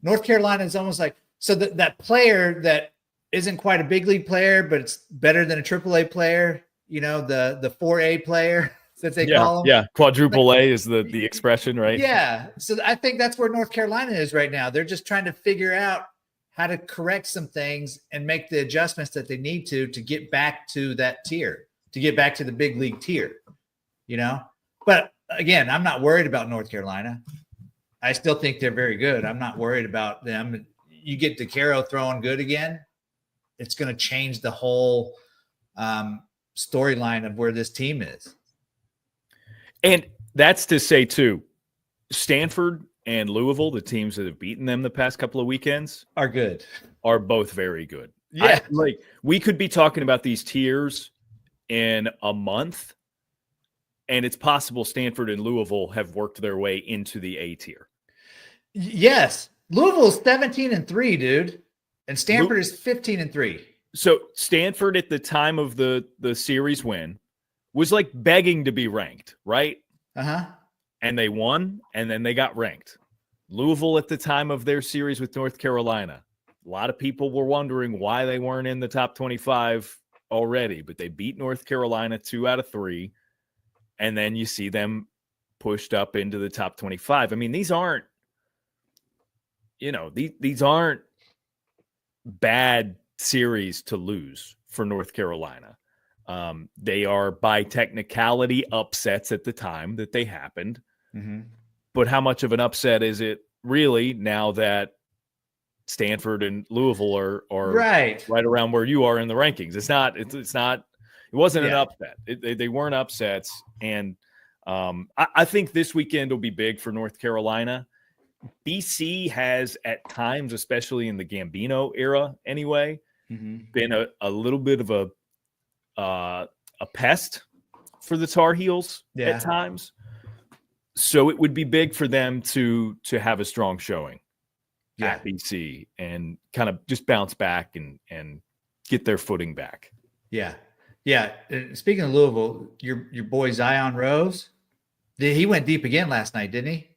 North Carolina is almost like, so that player that isn't quite a big league player, but it's better than a AAA player, the 4A player that they call them. Yeah. Quadruple A is the expression, right? Yeah. So I think that's where North Carolina is right now. They're just trying to figure out how to correct some things and make the adjustments that they need to get back to that tier, to get back to the big league tier, But again, I'm not worried about North Carolina. I still think they're very good. I'm not worried about them. You get DeCaro throwing good again, it's going to change the whole storyline of where this team is. And that's to say, too, Stanford and Louisville, the teams that have beaten them the past couple of weekends, are good. Are both very good. Yeah. We could be talking about these tiers in a month, and it's possible Stanford and Louisville have worked their way into the A tier. Yes. Louisville's 17-3, dude. And Stanford is 15-3. So Stanford at the time of the series win was like begging to be ranked, right? Uh-huh. And they won, and then they got ranked. Louisville at the time of their series with North Carolina, a lot of people were wondering why they weren't in the top 25 already, but they beat North Carolina 2 out of 3, and then you see them pushed up into the top 25. I mean, these aren't, these aren't bad series to lose for North Carolina. They are by technicality upsets at the time that they happened. Mm-hmm. But how much of an upset is it really now that Stanford and Louisville are right around where you are in the rankings? It wasn't an upset. They weren't upsets. And I think this weekend will be big for North Carolina. BC has at times, especially in the Gambino era anyway, been a little bit of a pest for the Tar Heels at times. So it would be big for them to have a strong showing at BC and kind of just bounce back and get their footing back. Yeah. Yeah. Speaking of Louisville, your boy Zion Rose, he went deep again last night, didn't he?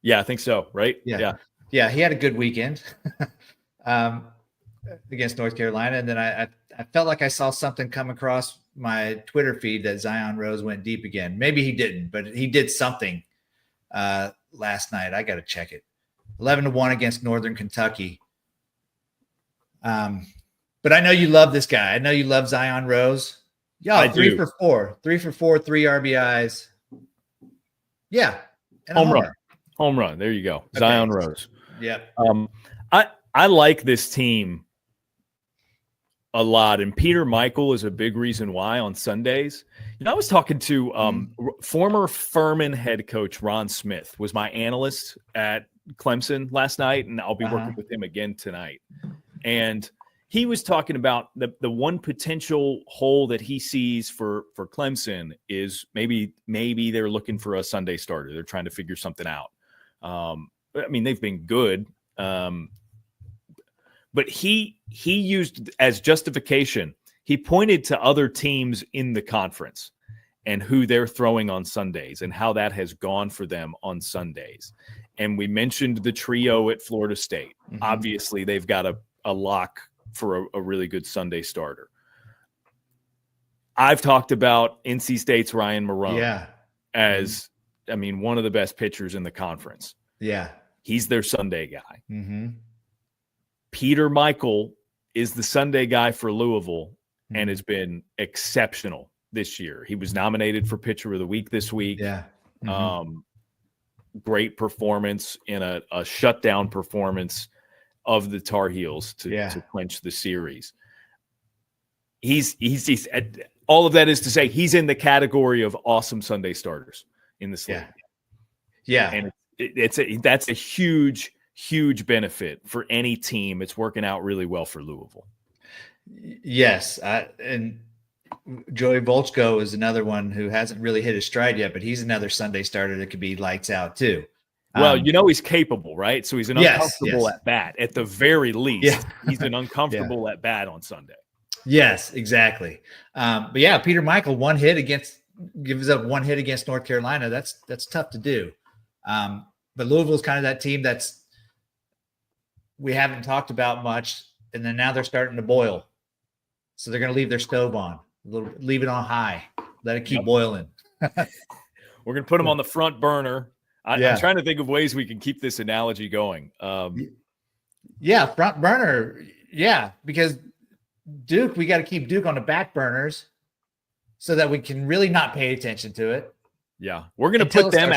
Yeah, I think so. Right. Yeah. He had a good weekend. against North Carolina. And then I felt like I saw something come across my Twitter feed that Zion Rose went deep again. Maybe he didn't, but he did something last night. I got to check it. 11-1 against Northern Kentucky. But I know you love this guy. I know you love Zion Rose. Yeah, 3 for 4, 3 RBIs. Yeah. And Home run. There you go. Okay. Zion Rose. Yep. I like this team a lot, and Peter Michael is a big reason why on Sundays. I was talking to former Furman head coach Ron Smith, was my analyst at Clemson last night, and I'll be working with him again tonight. And he was talking about the one potential hole that he sees for Clemson is maybe they're looking for a Sunday starter. They're trying to figure something out. I mean, they've been good. But he used as justification, he pointed to other teams in the conference and who they're throwing on Sundays and how that has gone for them on Sundays. And we mentioned the trio at Florida State. Mm-hmm. Obviously, they've got a lock for a really good Sunday starter. I've talked about NC State's Ryan Marone as, I mean, one of the best pitchers in the conference. Yeah. He's their Sunday guy. Mm-hmm. Peter Michael is the Sunday guy for Louisville and has been exceptional this year. He was nominated for Pitcher of the Week this week. Yeah. Mm-hmm. Great performance in a shutdown performance of the Tar Heels to clinch the series. He's all of that is to say he's in the category of awesome Sunday starters in this league. Yeah. And that's a huge benefit for any team. It's working out really well for Louisville. Yes. And Joey Volchko is another one who hasn't really hit his stride yet, but he's another Sunday starter that could be lights out too. Well, he's capable, right? So he's an uncomfortable at bat at the very least. Yeah. He's an uncomfortable at bat on Sunday. Yes, exactly. But yeah, Peter Michael, gives up one hit against North Carolina. That's tough to do. But Louisville's kind of that team we haven't talked about much, and then now they're starting to boil. So they're going to leave their stove on, leave it on high, let it keep boiling. We're going to put them on the front burner. I'm trying to think of ways we can keep this analogy going. Front burner. Yeah, because Duke, we got to keep Duke on the back burners so that we can really not pay attention to it. Yeah, we're going to put them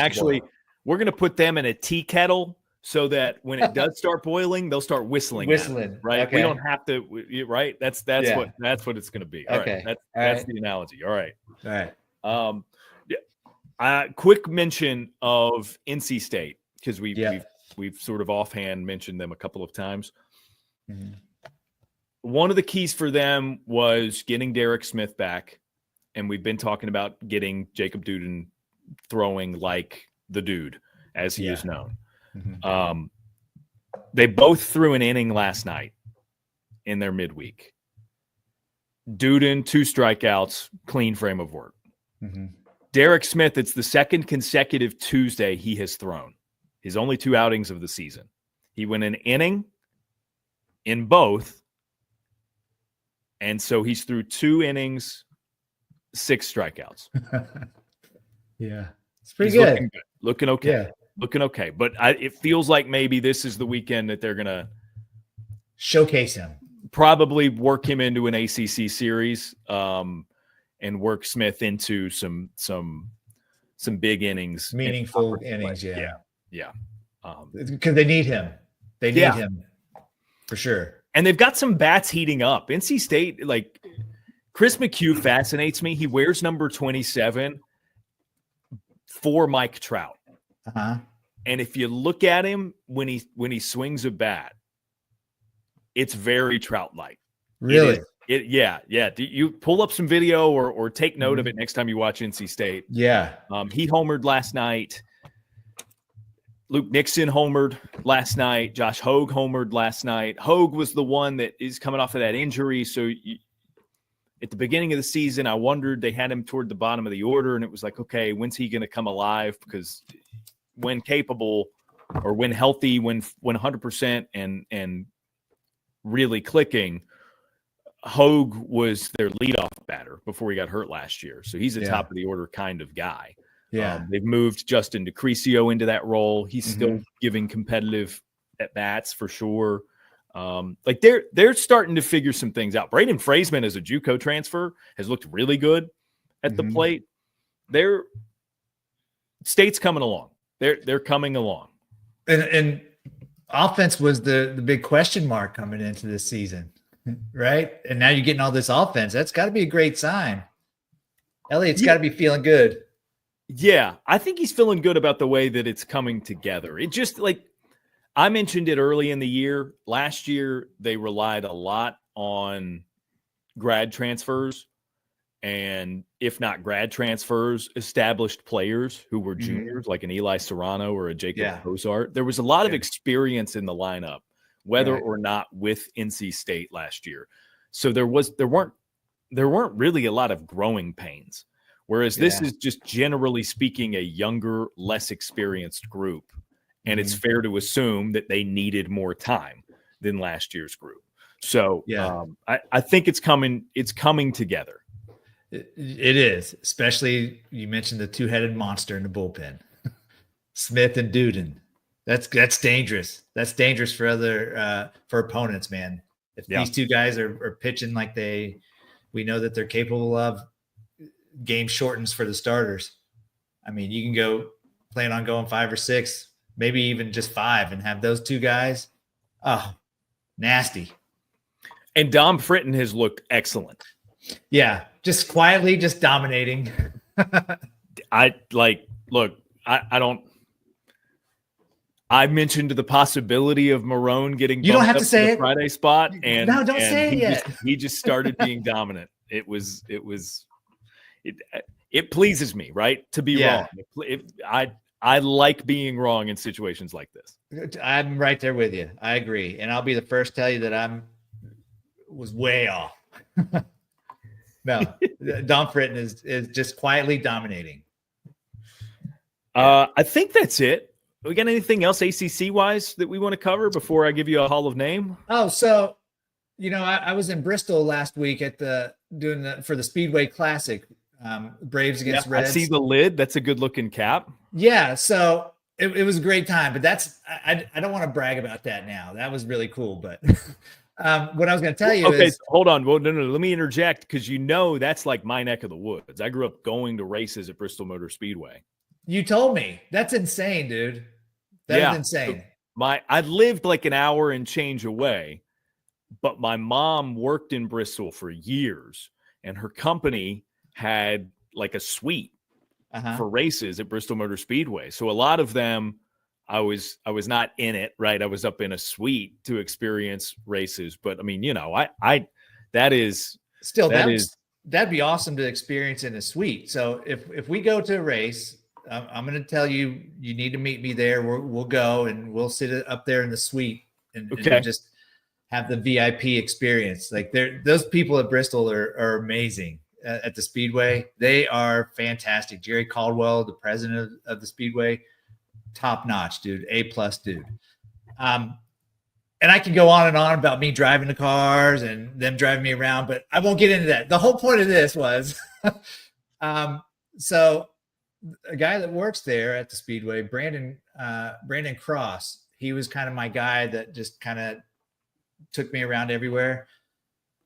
we're going to put them in a tea kettle so that when it does start boiling, they'll start whistling, right? Okay. We don't have to, right? That's what it's going to be. All right. That's the analogy. All right. Quick mention of NC State, because we've sort of offhand mentioned them a couple of times. Mm-hmm. One of the keys for them was getting Derek Smith back, and we've been talking about getting Jacob Duden throwing like the dude, as he is known. Mm-hmm. They both threw an inning last night in their midweek. Duden, 2 strikeouts, clean frame of work. Mm-hmm. Derek Smith, it's the second consecutive Tuesday he has thrown. His only 2 outings of the season. He went an inning in both, and so he's through 2 innings, 6 strikeouts. It's pretty good. Looking okay. Yeah. Looking okay. But it feels like maybe this is the weekend that they're going to showcase him. Probably work him into an ACC series. And work Smith into some big innings, meaningful innings. Yeah. Because they need him. They need him for sure. And they've got some bats heating up. NC State, like Chris McHugh fascinates me. He wears number 27 for Mike Trout. Uh-huh. And if you look at him when he swings a bat, it's very Trout-like. Really? Yeah. You pull up some video or take note of it next time you watch NC State. Yeah. He homered last night. Luke Nixon homered last night. Josh Hogue homered last night. Hogue was the one that is coming off of that injury. So at the beginning of the season, I wondered, they had him toward the bottom of the order, and it was like, okay, when's he going to come alive? Because when capable or when healthy, when 100% and really clicking, Hogue was their leadoff batter before he got hurt last year. So he's a top of the order kind of guy. Yeah. They've moved Justin DeCrisio into that role. He's still giving competitive at bats for sure. Like they're starting to figure some things out. Braden Fraseman as a JUCO transfer has looked really good at the plate. Their state's coming along. They're coming along. And offense was the big question mark coming into this season, right? And now you're getting all this offense. That's got to be a great sign. Elliott's got to be feeling good. Yeah, I think he's feeling good about the way that it's coming together. It just like I mentioned it early in the year. Last year, they relied a lot on grad transfers and, if not grad transfers, established players who were juniors, like an Eli Serrano or a Jacob Cozart. There was a lot of experience in the lineup, whether or not with NC State last year. So there weren't really a lot of growing pains. Whereas this is just generally speaking a younger, less experienced group. And it's fair to assume that they needed more time than last year's group. So I think it's coming together. It is, especially you mentioned the two-headed monster in the bullpen, Smith and Duden. That's dangerous. That's dangerous for opponents, man. If these two guys are pitching like we know that they're capable of, game shortens for the starters. I mean, you can plan on going 5 or 6, maybe even just 5, and have those two guys. Oh, nasty. And Dom Fritton has looked excellent. Yeah, just quietly, just dominating. I mentioned the possibility of Marone getting you don't have to say the it. Friday spot, and no, don't say it yet. He just started being dominant. It pleases me, right, to be wrong. I like being wrong in situations like this. I'm right there with you. I agree, and I'll be the first to tell you that was way off. No, Dom Fritton is just quietly dominating. I think that's it. We got anything else ACC wise that we want to cover before I give you a Hall of Name? Oh, so I was in Bristol last week for the Speedway Classic, Braves against Reds. I see the lid. That's a good looking cap. Yeah, so it was a great time, but I don't want to brag about that now. That was really cool, but what I was going to tell you is... So hold on. Well, no, let me interject because that's like my neck of the woods. I grew up going to races at Bristol Motor Speedway. You told me. That's insane, dude. That is insane. I lived like an hour and change away, but my mom worked in Bristol for years, and her company had like a suite for races at Bristol Motor Speedway. So a lot of them, I was not in it, right? I was up in a suite to experience races, but I mean, that'd be awesome to experience in a suite. So if we go to a race, I'm going to tell you, you need to meet me there. We'll go and we'll sit up there in the suite and just have the VIP experience. Like those people at Bristol are amazing at the Speedway. They are fantastic. Jerry Caldwell, the president of the Speedway, top notch, dude. A+ dude. And I can go on and on about me driving the cars and them driving me around, but I won't get into that. The whole point of this was, so a guy that works there at the Speedway, Brandon Cross, he was kind of my guy that just kind of took me around everywhere.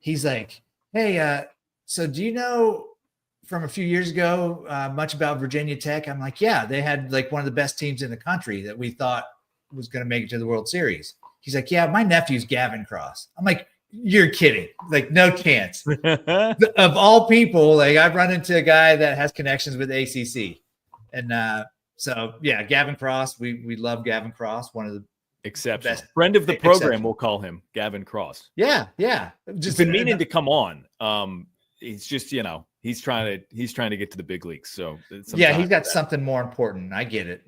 He's like, hey, so do you know from a few years ago much about Virginia Tech? I'm like, yeah, they had like one of the best teams in the country that we thought was going to make it to the World Series. He's like, yeah, my nephew's Gavin Cross. I'm like, you're kidding. Like, no chance. Of all people, like I've run into a guy that has connections with ACC. And so, yeah, Gavin Cross, we love Gavin Cross, one of the exceptional friend of the program. We'll call him Gavin Cross. Yeah. Just been meaning to come on. It's just, he's trying to get to the big leagues. So he's got something more important. I get it.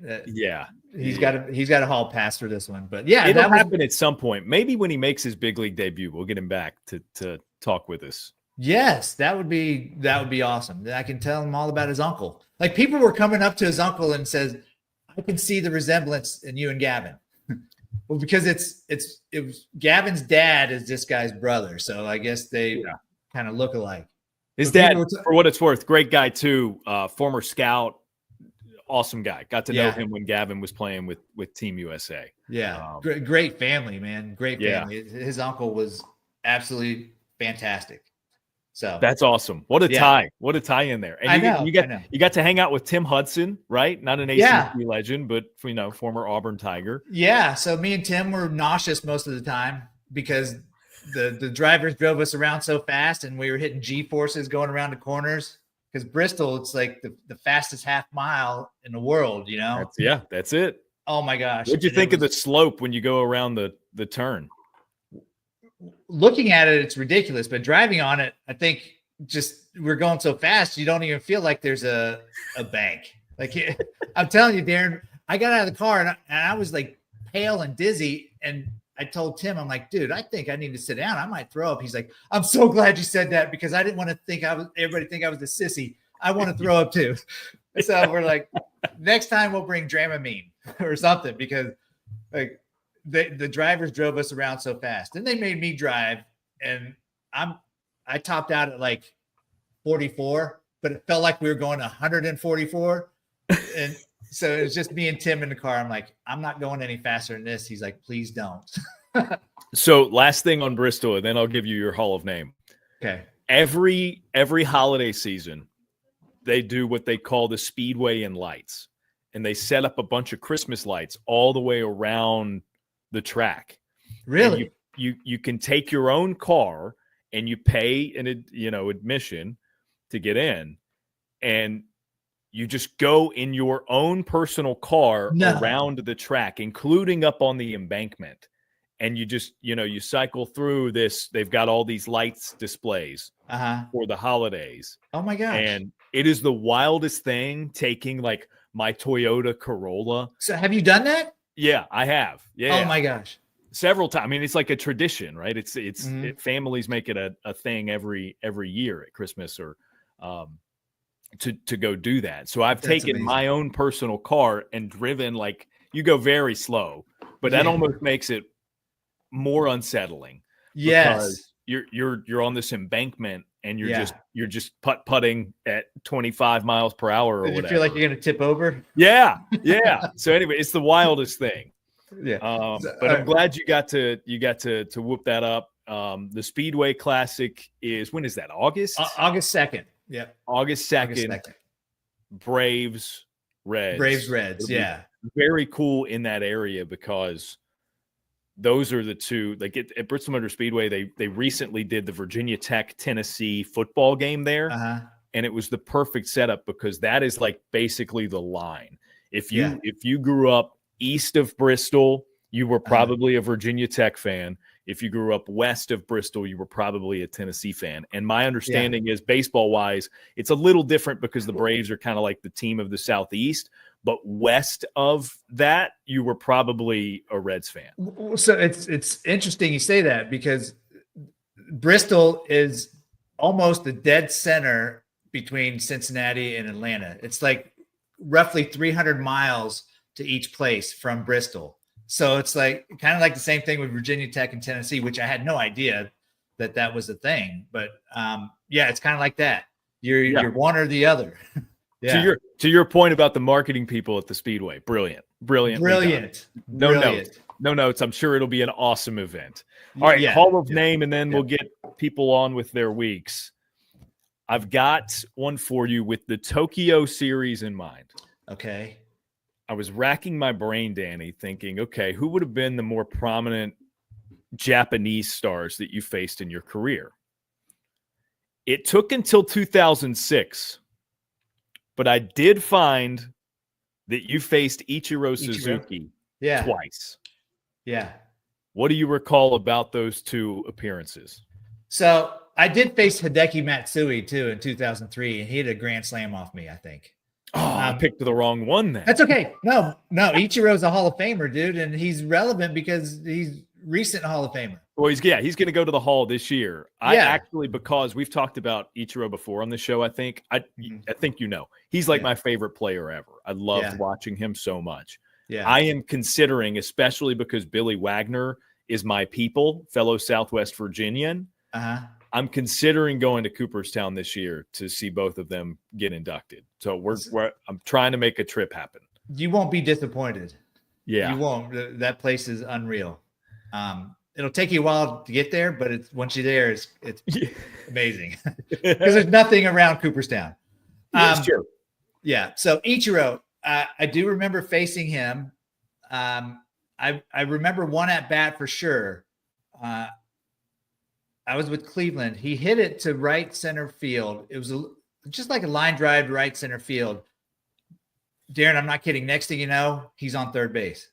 He's got to haul past for this one, but it'll happen at some point. Maybe when he makes his big league debut, we'll get him back to talk with us. Yes, that would be awesome. I can tell him all about his uncle. Like people were coming up to his uncle and says, I can see the resemblance in you and Gavin. Well, because it was Gavin's dad is this guy's brother, so I guess they kind of look alike. His dad, for what it's worth, great guy too. Former scout, awesome guy. Got to know him when Gavin was playing with Team USA. Yeah, great family, man. Great family. His uncle was absolutely fantastic. So that's awesome. What a tie! What a tie in there. And you got to hang out with Tim Hudson, right? Not an ACC legend, but former Auburn Tiger. Yeah. So me and Tim were nauseous most of the time because the drivers drove us around so fast, and we were hitting G forces going around the corners. Because Bristol, it's like the fastest half mile in the world. That's it. Oh my gosh! What'd you think of the slope when you go around the turn? Looking at it, it's ridiculous, but driving on it, I think just we're going so fast, you don't even feel like there's a bank. Like I'm telling you, Daron, I got out of the car and I was like pale and dizzy. And I told Tim, I'm like, dude, I think I need to sit down. I might throw up. He's like, I'm so glad you said that because I didn't want to think everybody think I was a sissy. I want to throw up too. So we're like, next time we'll bring Dramamine or something because like, the drivers drove us around so fast. Then they made me drive, and I topped out at like 44, but it felt like we were going 144. And so it was just me and Tim in the car. I'm like, I'm not going any faster than this. He's like, please don't. So last thing on Bristol, and then I'll give you your Hall of Name. Okay. Every holiday season, they do what they call the Speedway and Lights, and they set up a bunch of Christmas lights all the way around the track. Really? You can take your own car and you pay an admission to get in, and you just go in your own personal car around the track, including up on the embankment. And you just you cycle through this. They've got all these lights displays for the holidays. Oh my gosh. And it is the wildest thing, taking like my Toyota Corolla. So have you done that? Yeah, I have. Yeah. Oh my gosh. Several times. I mean, it's like a tradition, right? It's families make it a thing every year at Christmas or to go do that. So I've taken my own personal car and driven, like, you go very slow, but that almost makes it more unsettling. Yes. Because you're on this embankment and you're just putting at 25 miles per hour or whatever. You feel like you're going to tip over? Yeah. So anyway, it's the wildest thing. Yeah. But I'm glad you got to whoop that up. The Speedway Classic is, when is that? August? August 2nd. Yeah. August 2nd. Braves, Reds. Yeah. Very cool in that area because those are the two. Like at Bristol Motor Speedway, they recently did the Virginia Tech Tennessee football game there, and it was the perfect setup because that is like basically the line. If you grew up east of Bristol, you were probably a Virginia Tech fan. If you grew up west of Bristol, you were probably a Tennessee fan. And my understanding is, baseball-wise, it's a little different because the Braves are kind of like the team of the Southeast. But west of that, you were probably a Reds fan. So it's interesting you say that because Bristol is almost the dead center between Cincinnati and Atlanta. It's like roughly 300 miles to each place from Bristol. So it's like kind of like the same thing with Virginia Tech and Tennessee, which I had no idea that was a thing. But it's kind of like that. You're one or the other. Yeah. To your point about the marketing people at the Speedway, brilliant. No notes. I'm sure it'll be an awesome event. All right, Hall of Name, and then we'll get people on with their weeks. I've got one for you with the Tokyo series in mind. Okay. I was racking my brain, Danny, thinking, okay, who would have been the more prominent Japanese stars that you faced in your career? It took until 2006. But I did find that you faced Ichiro Suzuki twice. Yeah. What do you recall about those two appearances? So I did face Hideki Matsui too in 2003, and he had a grand slam off me, I think. Oh, I picked the wrong one then. That's okay. No, Ichiro's a Hall of Famer, dude, and he's relevant because he's recent Hall of Famer. Well, he's going to go to the Hall this year. Because we've talked about Ichiro before on the show, I think. I think he's like my favorite player ever. I loved watching him so much. Yeah. I am considering, especially because Billy Wagner is my fellow Southwest Virginian. I'm considering going to Cooperstown this year to see both of them get inducted. So I'm trying to make a trip happen. You won't be disappointed. Yeah. You won't. That place is unreal. It'll take you a while to get there, but once you're there, it's amazing because there's nothing around Cooperstown. Sure. Yeah. So Ichiro, I do remember facing him. I remember one at bat for sure. I was with Cleveland. He hit it to right center field. It was just like a line drive to right center field. Daron, I'm not kidding. Next thing you know, he's on third base.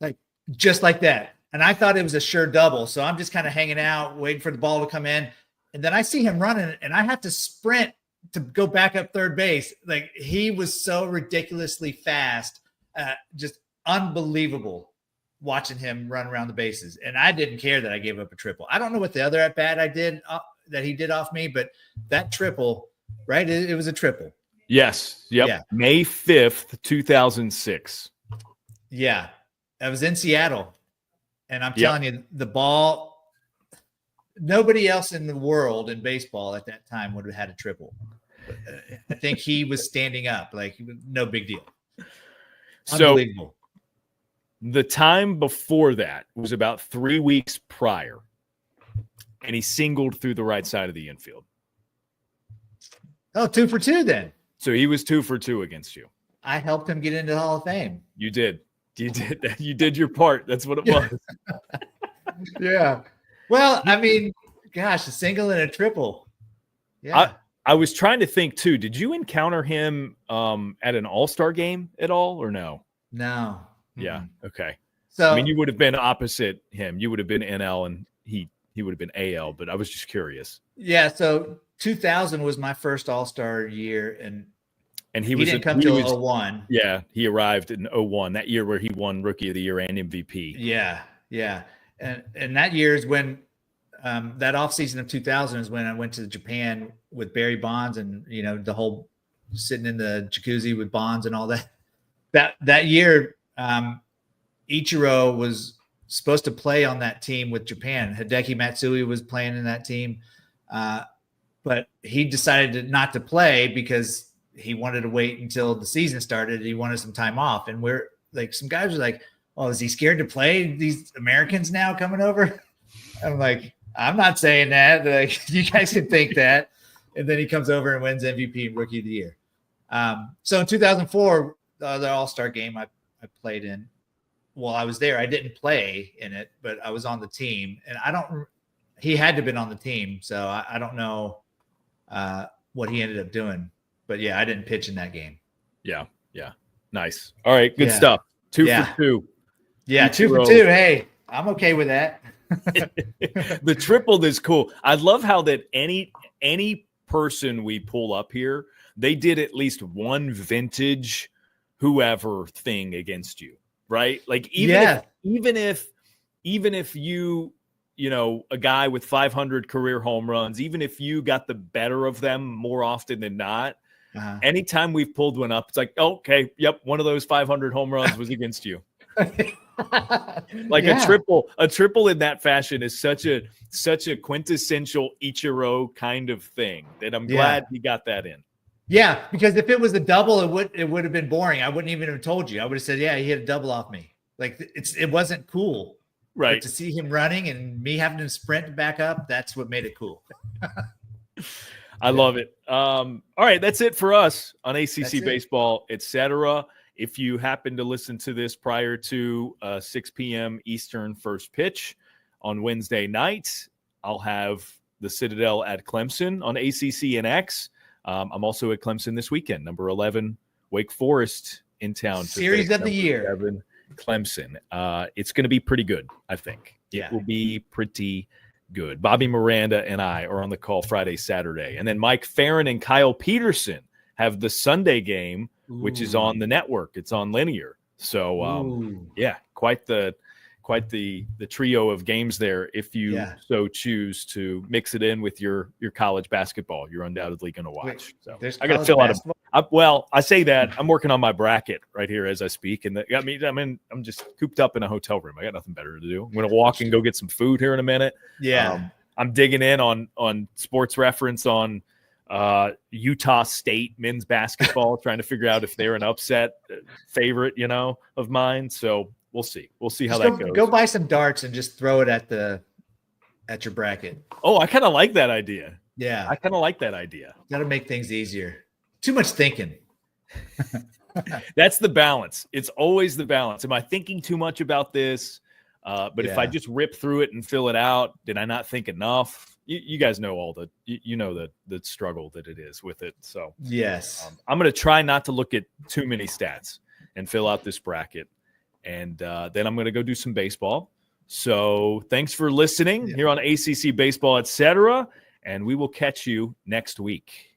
Like just like that. And I thought it was a sure double. So I'm just kind of hanging out, waiting for the ball to come in. And then I see him running and I have to sprint to go back up third base. Like he was so ridiculously fast. Just unbelievable watching him run around the bases. And I didn't care that I gave up a triple. I don't know what the other at bat I did that he did off me, but that triple, right? It was a triple. Yes. Yep. Yeah. May 5th, 2006. Yeah. I was in Seattle. And I'm telling you, the ball, nobody else in the world in baseball at that time would have had a triple. I think he was standing up, like no big deal. Unbelievable. So the time before that was about 3 weeks prior, and he singled through the right side of the infield. Oh, 2 for 2 then. So he was 2 for 2 against you. I helped him get into the Hall of Fame. You did. You did that. You did your part. That's what it was. Yeah. Well, I mean, gosh, a single and a triple. Yeah. I was trying to think too. Did you encounter him at an All-Star game at all, or no? No. Yeah. Okay. So I mean, you would have been opposite him. You would have been NL, and he would have been AL. But I was just curious. Yeah. So 2000 was my first All-Star year, and he didn't come till 01. Yeah, he arrived in 01, that year where he won Rookie of the Year and MVP. Yeah, yeah. And that year is when that offseason of 2000 is when I went to Japan with Barry Bonds and, you know, the whole sitting in the jacuzzi with Bonds and all that. That year, Ichiro was supposed to play on that team with Japan. Hideki Matsui was playing in that team, but he decided not to play because he wanted to wait until the season started. He wanted some time off. And we're like, some guys were like, oh, is he scared to play these Americans now coming over? I'm like, I'm not saying that. Like, you guys can think that. And then he comes over and wins MVP and Rookie of the Year. So in 2004, the All-Star game I played in, well, I was there. I didn't play in it, but I was on the team. And he had to have been on the team. So I don't know what he ended up doing. But yeah, I didn't pitch in that game. Yeah. Nice. All right, good stuff. 2 for 2. Yeah, 2 for 2. Hey, I'm okay with that. The triple is cool. I love how that any person we pull up here, they did at least one vintage whoever thing against you, right? Like even if you know, a guy with 500 career home runs, even if you got the better of them more often than not, anytime we've pulled one up, it's like, oh, okay, yep, one of those 500 home runs was against you. Like a triple in that fashion is such a quintessential Ichiro kind of thing that I'm glad he got that in. Yeah, because if it was a double, it would have been boring. I wouldn't even have told you. I would have said, yeah, he hit a double off me. Like it wasn't cool. Right. But to see him running and me having to sprint back up, that's what made it cool. I love it. All right, that's it for us on ACC Baseball, etc. If you happen to listen to this prior to 6 p.m. Eastern first pitch on Wednesday night, I'll have the Citadel at Clemson on ACC and X. I'm also at Clemson this weekend, number 11, Wake Forest in town. Series of the year. 7, Clemson. It's going to be pretty good, I think. Yeah. It will be pretty good. Bobby Miranda and I are on the call Friday, Saturday. And then Mike Farron and Kyle Peterson have the Sunday game, which is on the network. It's on linear. So, quite the quite the trio of games there if you so choose to mix it in with your college basketball. You're undoubtedly going to watch. So I got to fill out I say that I'm working on my bracket right here as I speak, and I'm just cooped up in a hotel room. I got nothing better to do. I'm going to walk and go get some food here in a minute. Yeah. I'm digging in on Sports Reference on Utah State men's basketball, trying to figure out if they're an upset favorite, of mine. So we'll see. We'll see how that goes. Go buy some darts and just throw it at your bracket. Oh, I kind of like that idea. Yeah. I kind of like that idea. Got to make things easier. Too much thinking. That's the balance. It's always the balance. Am I thinking too much about this? But if I just rip through it and fill it out, did I not think enough? You guys know all the struggle that it is with it. So yes, I'm going to try not to look at too many stats and fill out this bracket. And then I'm going to go do some baseball. So thanks for listening here on ACC Baseball Etc. And we will catch you next week.